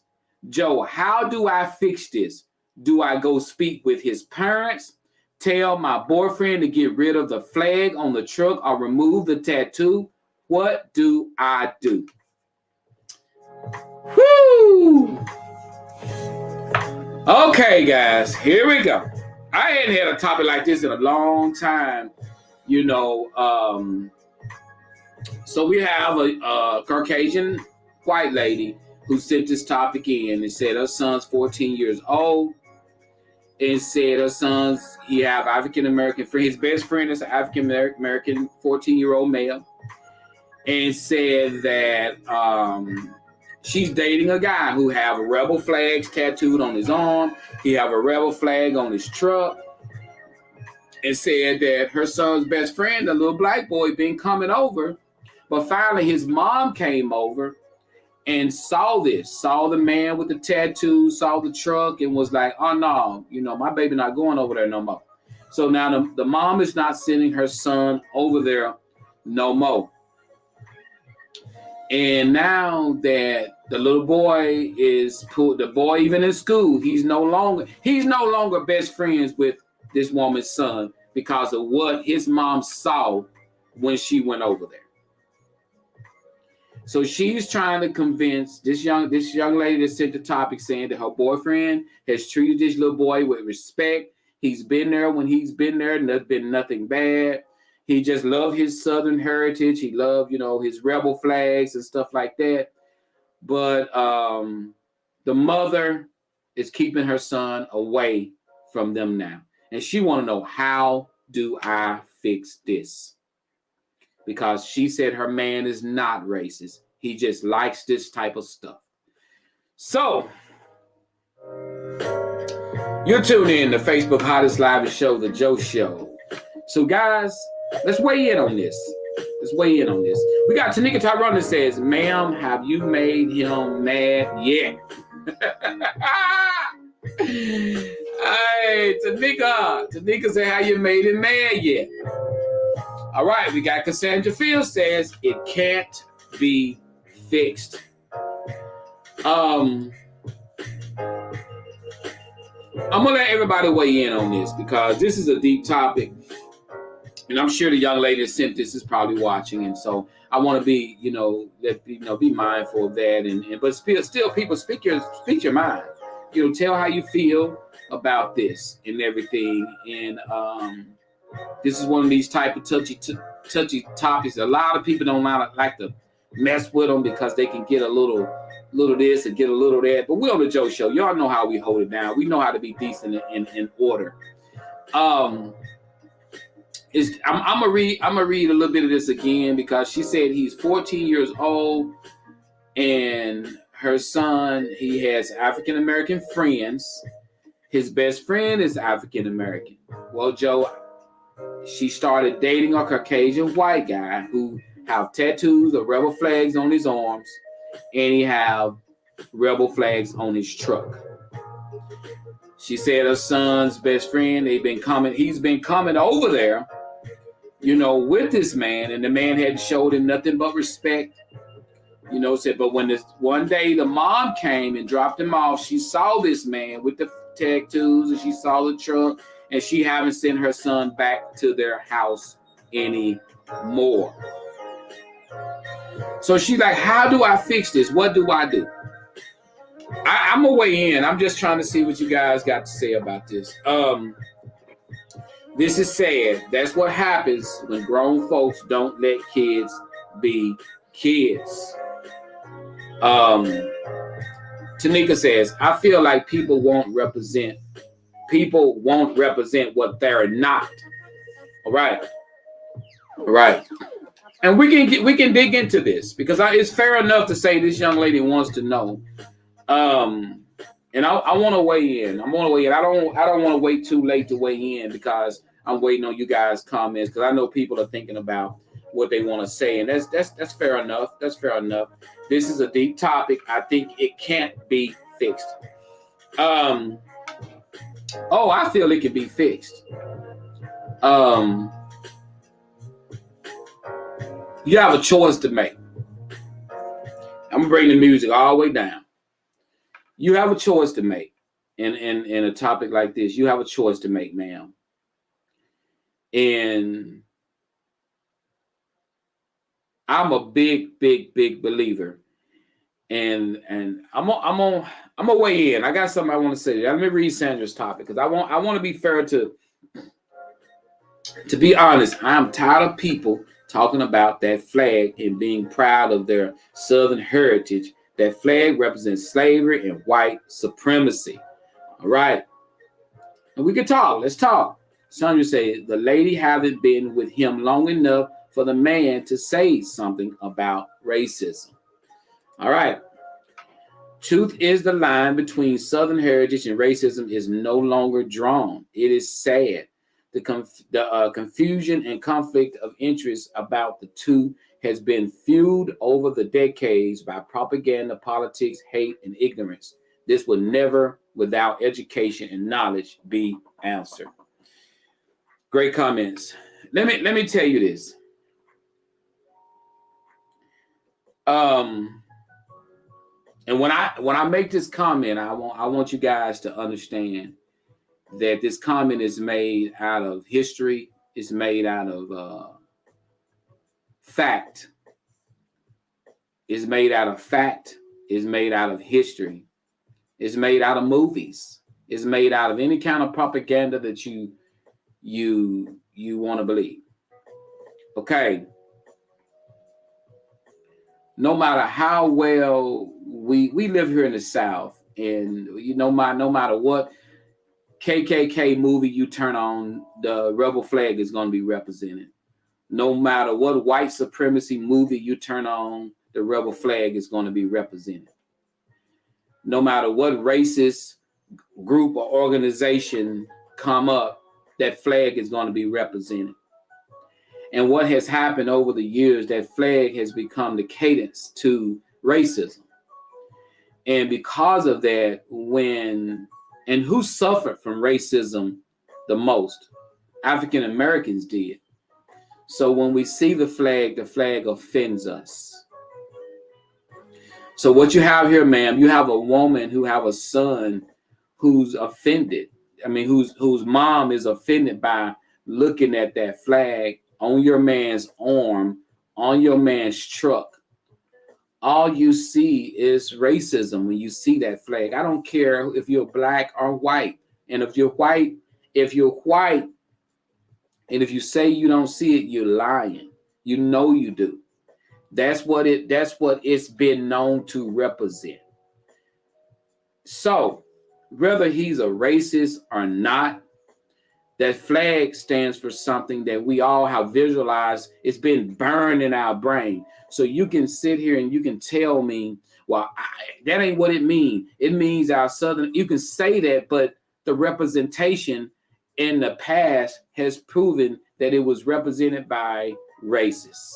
Joe, how do I fix this? Do I go speak with his parents, tell my boyfriend to get rid of the flag on the truck, or remove the tattoo? What do I do? Whoo! Okay, guys, here we go. I hadn't had a topic like this in a long time, So we have a Caucasian white lady who sent this topic in and said her son's 14 years old, and said her son's, he have African-American friend. His best friend is an African-American 14-year-old male, and said that she's dating a guy who have a rebel flags tattooed on his arm. He have a rebel flag on his truck, and said that her son's best friend, a little black boy, been coming over. But finally, his mom came over and saw the man with the tattoo, saw the truck, and was like, oh, no, my baby not going over there no more. So now the mom is not sending her son over there no more. And now that the little boy even in school, he's no longer best friends with this woman's son because of what his mom saw when she went over there. So she's trying to convince this young lady that sent the topic, saying that her boyfriend has treated this little boy with respect. He's been there when he's been there, and there's been nothing bad. He just loved his Southern heritage. He loved, his rebel flags and stuff like that. But the mother is keeping her son away from them now. And she want to know, how do I fix this? Because she said her man is not racist. He just likes this type of stuff. So, you're tuned in to Facebook Hottest Live Show, The Joe Show. So, guys, let's weigh in on this. We got Tanika Tyrone that says, ma'am, have you made him mad yet? Hey, Tanika said, have you made him mad yet? All right, we got Cassandra Fields says, it can't be fixed. I'm gonna let everybody weigh in on this because this is a deep topic, and I'm sure the young lady that sent this is probably watching, and so I want to be, be mindful of that, but still, people speak your mind, tell how you feel about this and everything, and this is one of these type of touchy topics. A lot of people don't like to mess with them because they can get a little this and get a little that. But we're on the Joe Show. Y'all know how we hold it down. We know how to be decent and in order. I'm gonna read a little bit of this again because she said he's 14 years old and her son, he has African American friends. His best friend is African American. Well, Joe, she started dating a Caucasian white guy who have tattoos of rebel flags on his arms, and he have rebel flags on his truck. She said her son's best friend, he's been coming over there, with this man, and the man hadn't showed him nothing but respect. Said, but when this one day the mom came and dropped him off, she saw this man with the tattoos, and she saw the truck, and she haven't sent her son back to their house anymore. So she's like, how do I fix this? What do I do? I'm going to weigh in. I'm just trying to see what you guys got to say about this. This is sad. That's what happens when grown folks don't let kids be kids. Tanika says, I feel like people won't represent people won't represent what they're not. All right. All right. And we can dig into this because it's fair enough to say this young lady wants to know. And I want to weigh in. I want to weigh in. I don't want to wait too late to weigh in because I'm waiting on you guys' comments because I know people are thinking about what they want to say, and that's fair enough. That's fair enough. This is a deep topic. I think it can't be fixed. I feel it can be fixed. You have a choice to make. I'm gonna bring the music all the way down. You have a choice to make in a topic like this. You have a choice to make, ma'am. And I'm a big believer. And I'm gonna weigh in. I got something I want to say. Let me read Sandra's topic because I want to be fair to be honest. I'm tired of people talking about that flag and being proud of their Southern heritage. That flag represents slavery and white supremacy. All right. And we can talk. Let's talk. Sandra said, the lady haven't been with him long enough for the man to say something about racism. All right. Truth is the line between Southern heritage and racism is no longer drawn. It is sad. The confusion and conflict of interest about the two has been fueled over the decades by propaganda, politics, hate, and ignorance. This will never, without education and knowledge, be answered. Great comments. Let me tell you this. And when I make this comment, I want you guys to understand that this comment is made out of history. It's made out of fact. It's made out of fact. It's made out of history. It's made out of movies. It's made out of any kind of propaganda that you want to believe. Okay. No matter how well we live here in the South, and no matter what KKK movie you turn on, the rebel flag is going to be represented. No matter what white supremacy movie you turn on, the rebel flag is going to be represented. No matter what racist group or organization come up, that flag is going to be represented. And what has happened over the years, that flag has become the cadence to racism. And because of that, and who suffered from racism the most? African Americans did. So when we see the flag offends us. So what you have here, ma'am, you have a woman who have a son who's offended. I mean, whose mom is offended by looking at that flag on your man's arm, on your man's truck. All you see is racism when you see that flag. I don't care if you're black or white. And if you're white, and if you say you don't see it, you're lying. You know you do. That's what it's been known to represent. So, whether he's a racist or not, that flag stands for something that we all have visualized. It's been burned in our brain. So you can sit here and you can tell me, well, that ain't what it means. It means our Southern, you can say that, but the representation in the past has proven that it was represented by racists.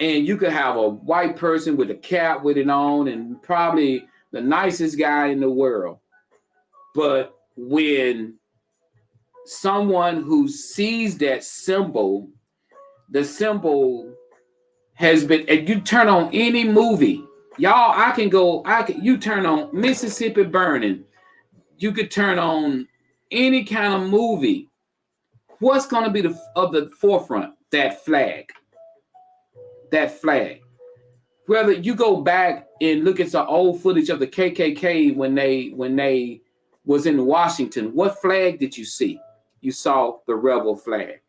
And you could have a white person with a cap with it on and probably the nicest guy in the world. But when someone who sees that symbol, the symbol has been, and you turn on any movie, y'all, you turn on Mississippi Burning, you could turn on any kind of movie. What's going to be the forefront? That flag. That flag. Whether you go back and look at the old footage of the KKK when they was in Washington, what flag did you see? You saw the rebel flag.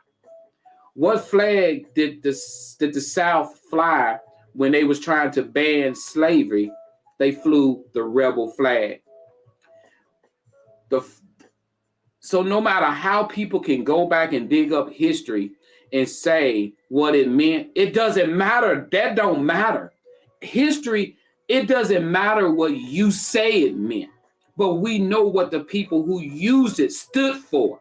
What flag did the South fly when they was trying to ban slavery? They flew the rebel flag. So no matter how people can go back and dig up history and say what it meant, it doesn't matter. That don't matter. History, it doesn't matter what you say it meant, but we know what the people who used it stood for.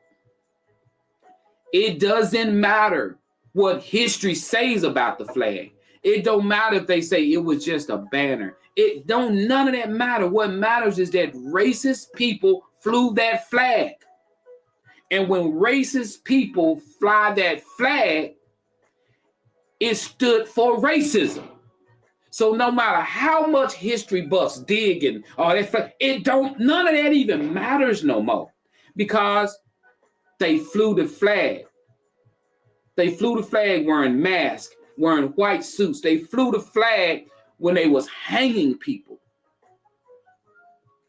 It doesn't matter what history says about the flag. It don't matter if they say it was just a banner. None of that matter. What matters is that racist people flew that flag. And when racist people fly that flag, it stood for racism. So no matter how much history buffs dig and all that flag, none of that even matters no more, because they flew the flag. They flew the flag wearing masks, wearing white suits. They flew the flag when they was hanging people.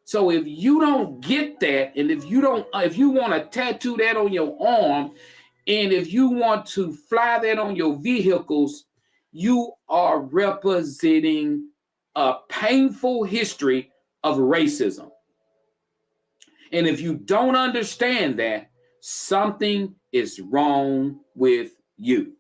So if you don't get that, and if you want to tattoo that on your arm, and if you want to fly that on your vehicles, you are representing a painful history of racism. And if you don't understand that, something is wrong with you.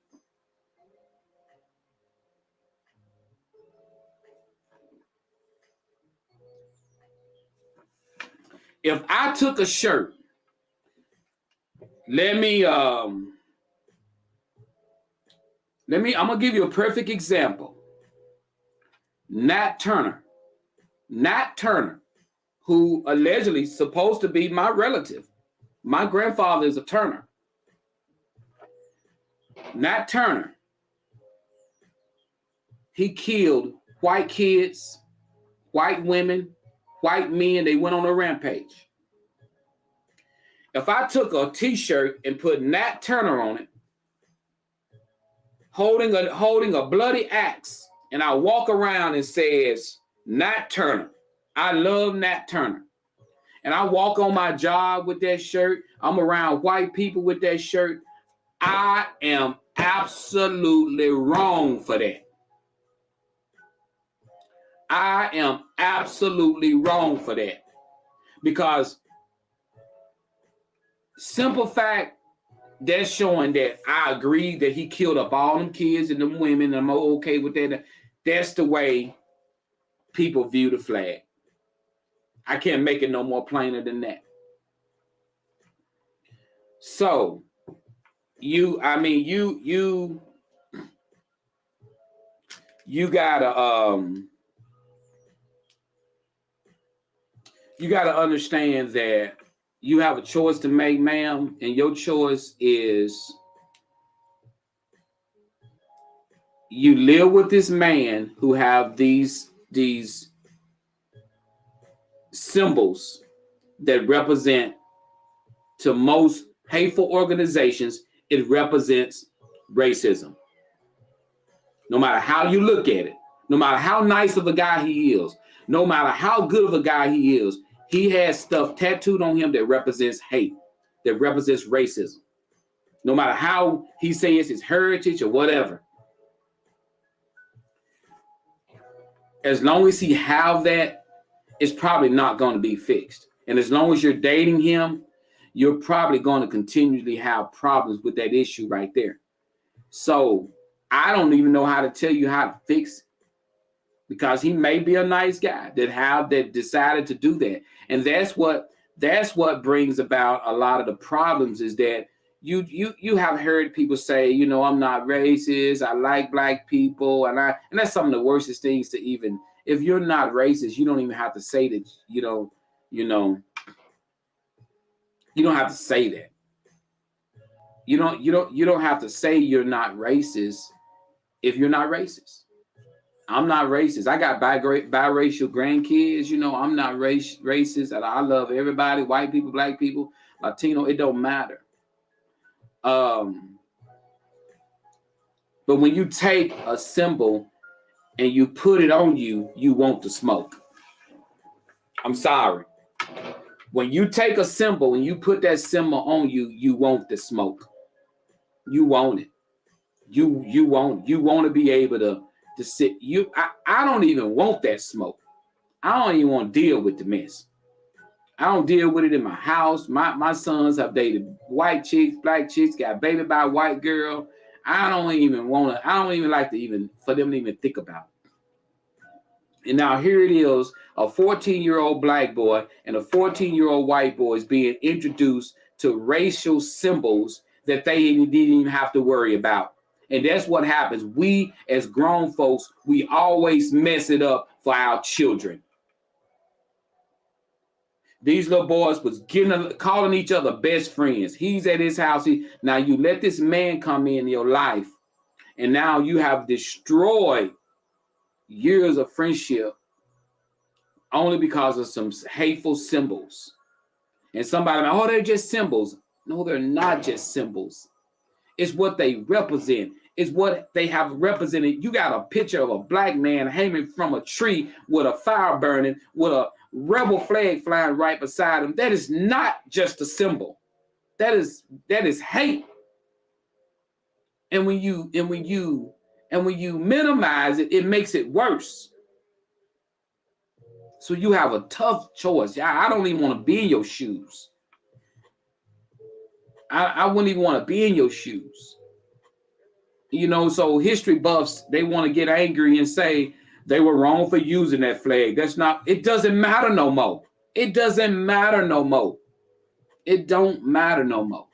If I took a shirt, I'm gonna give you a perfect example. Nat Turner, who allegedly supposed to be my relative. My grandfather is a Turner. Nat Turner, he killed white kids, white women, white men. They went on a rampage. If I took a t-shirt and put Nat Turner on it, holding a bloody axe, and I walk around and says, Nat Turner, I love Nat Turner, and I walk on my job with that shirt, I'm around white people with that shirt, I am absolutely wrong for that. I am absolutely wrong for that. Because simple fact, that's showing that I agree that he killed up all them kids and them women, and I'm okay with that. That's the way people view the flag. I can't make it no more plainer than that. So you gotta understand that you have a choice to make, ma'am, and your choice is you live with this man who have these symbols that represent, to most hateful organizations, it represents racism. No matter how you look at it, no matter how nice of a guy he is, no matter how good of a guy he is, he has stuff tattooed on him that represents hate, that represents racism. No matter how he says his heritage or whatever. As long as he have that, it's probably not going to be fixed. And as long as you're dating him, you're probably going to continually have problems with that issue right there. So I don't even know how to tell you how to fix it, because he may be a nice guy that decided to do that. And that's what brings about a lot of the problems, is that you have heard people say, I'm not racist, I like black people, and that's some of the worstest things to even, if you're not racist, you don't even have to say that, you don't have to say that. You don't have to say you're not racist if you're not racist. I'm not racist. I got biracial grandkids. I'm not racist. I love everybody, white people, black people, Latino. It don't matter. But when you take a symbol and you put it on you, you want the smoke. I'm sorry. When you take a symbol and you put that symbol on you, you want the smoke. You want it. You want to be able to sit. I don't even want that smoke. I don't even want to deal with the mess. I don't deal with it in my house. My sons have dated white chicks, black chicks, got baby by a white girl. I don't even like to even for them to even think about it. And now here it is, a 14-year-old black boy and a 14-year-old white boy is being introduced to racial symbols that they didn't even have to worry about. And that's what happens. We as grown folks, we always mess it up for our children. These little boys was calling each other best friends. He's at his house. Now you let this man come in your life, and now you have destroyed years of friendship only because of some hateful symbols. And somebody, oh, they're just symbols. No, they're not just symbols. It's what they represent. It's what they have represented. You got a picture of a black man hanging from a tree with a fire burning, with a rebel flag flying right beside him. That is not just a symbol. That is hate. And when you minimize it, it makes it worse. So you have a tough choice. I don't even want to be in your shoes. I wouldn't even want to be in your shoes. You know, so history buffs, they want to get angry and say they were wrong for using that flag. It doesn't matter no more. It doesn't matter no more. It don't matter no more.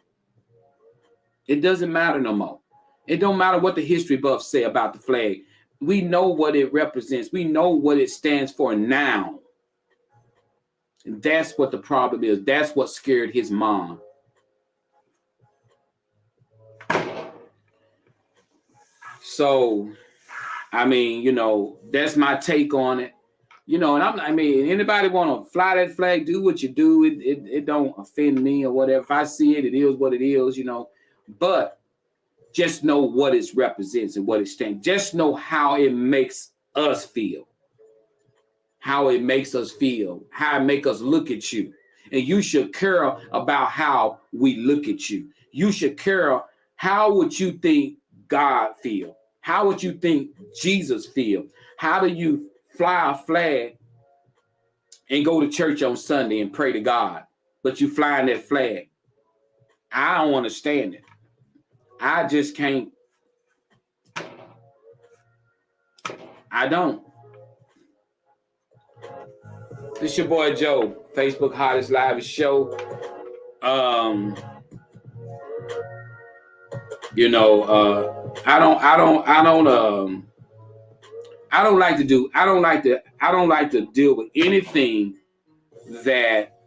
It doesn't matter no more. It don't matter what the history buffs say about the flag. We know what it represents. We know what it stands for now. And that's what the problem is. That's what scared his mom. So, I mean, you know, that's my take on it. You know, and anybody want to fly that flag, do what you do. It don't offend me or whatever. If I see it, it is what it is, you know. But just know what it represents and what it stands. Just know how it makes us feel. How it makes us feel. How it makes us look at you. And you should care about how we look at you. You should care how would you think God feel? How would you think Jesus feel? How do you fly a flag and go to church on Sunday and pray to God, but you flying that flag? I don't understand it. I just can't. I don't. This is your boy Joe, Facebook Hottest Live Show. You know, I don't like to deal with anything that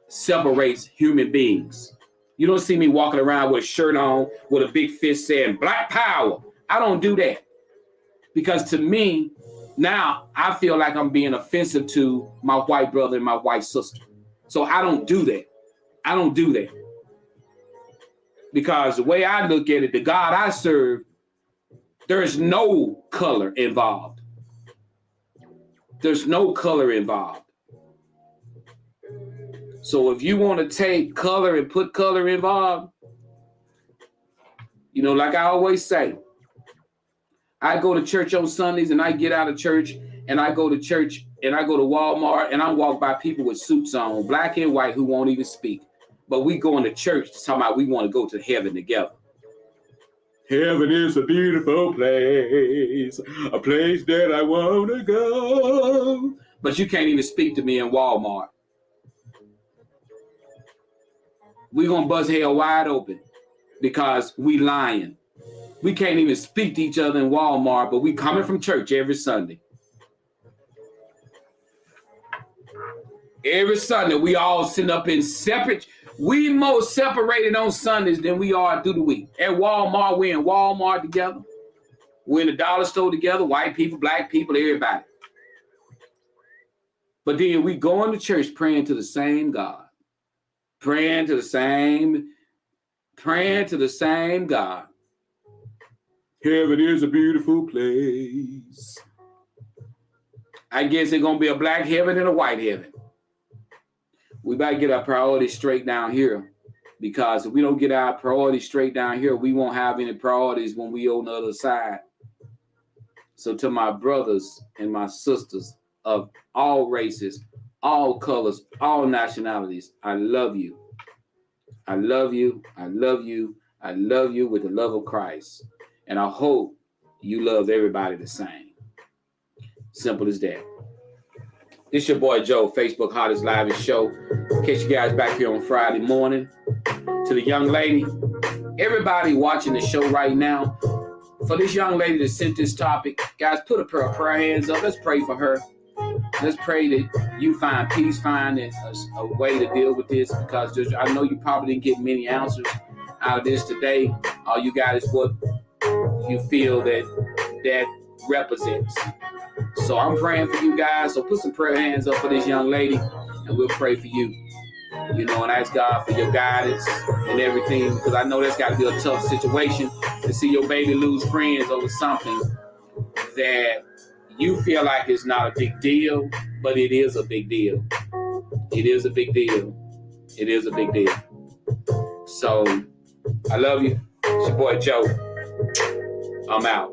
separates human beings. You don't see me walking around with a shirt on with a big fist saying Black Power. I don't do that. Because to me, now I feel like I'm being offensive to my white brother and my white sister. So I don't do that. I don't do that. Because the way I look at it, the God I serve, there is no color involved. There's no color involved. So if you want to take color and put color involved, you know, like I always say, I go to church on Sundays and I get out of church and I go to church and I go to Walmart and I walk by people with suits on, black and white, who won't even speak. But we go into church talking about we want to go to heaven together. Heaven is a beautiful place, a place that I want to go. But you can't even speak to me in Walmart. We're going to bust hell wide open because we lying. We can't even speak to each other in Walmart, but we coming from church every Sunday. Every Sunday, we all sitting up in separate. We more separated on Sundays than we are through the week. At Walmart, we're in Walmart together. We're in the dollar store together, white people, black people, everybody. But then we go into church praying to the same God. Praying to the same God. Heaven is a beautiful place. I guess it's going to be a black heaven and a white heaven. We better get our priorities straight down here, because if we don't get our priorities straight down here, we won't have any priorities when we on the other side. So to my brothers and my sisters of all races, all colors, all nationalities. I love you. I love you. I love you. I love you with the love of Christ. And I hope you love everybody the same. Simple as that. This your boy Joe, Facebook Hottest Live Show. Catch you guys back here on Friday morning. To the young lady, everybody watching the show right now, for this young lady that sent this topic, guys, put a prayer hands up. Let's pray for her. Let's pray that you find peace, find a way to deal with this, because I know you probably didn't get many answers out of this today. All you got is what you feel that represents. So I'm praying for you guys. So put some prayer hands up for this young lady, and we'll pray for you. And ask God for your guidance and everything, because I know that's got to be a tough situation to see your baby lose friends over something that you feel like it's not a big deal, but it is a big deal. It is a big deal. It is a big deal. So I love you. It's your boy Joe. I'm out.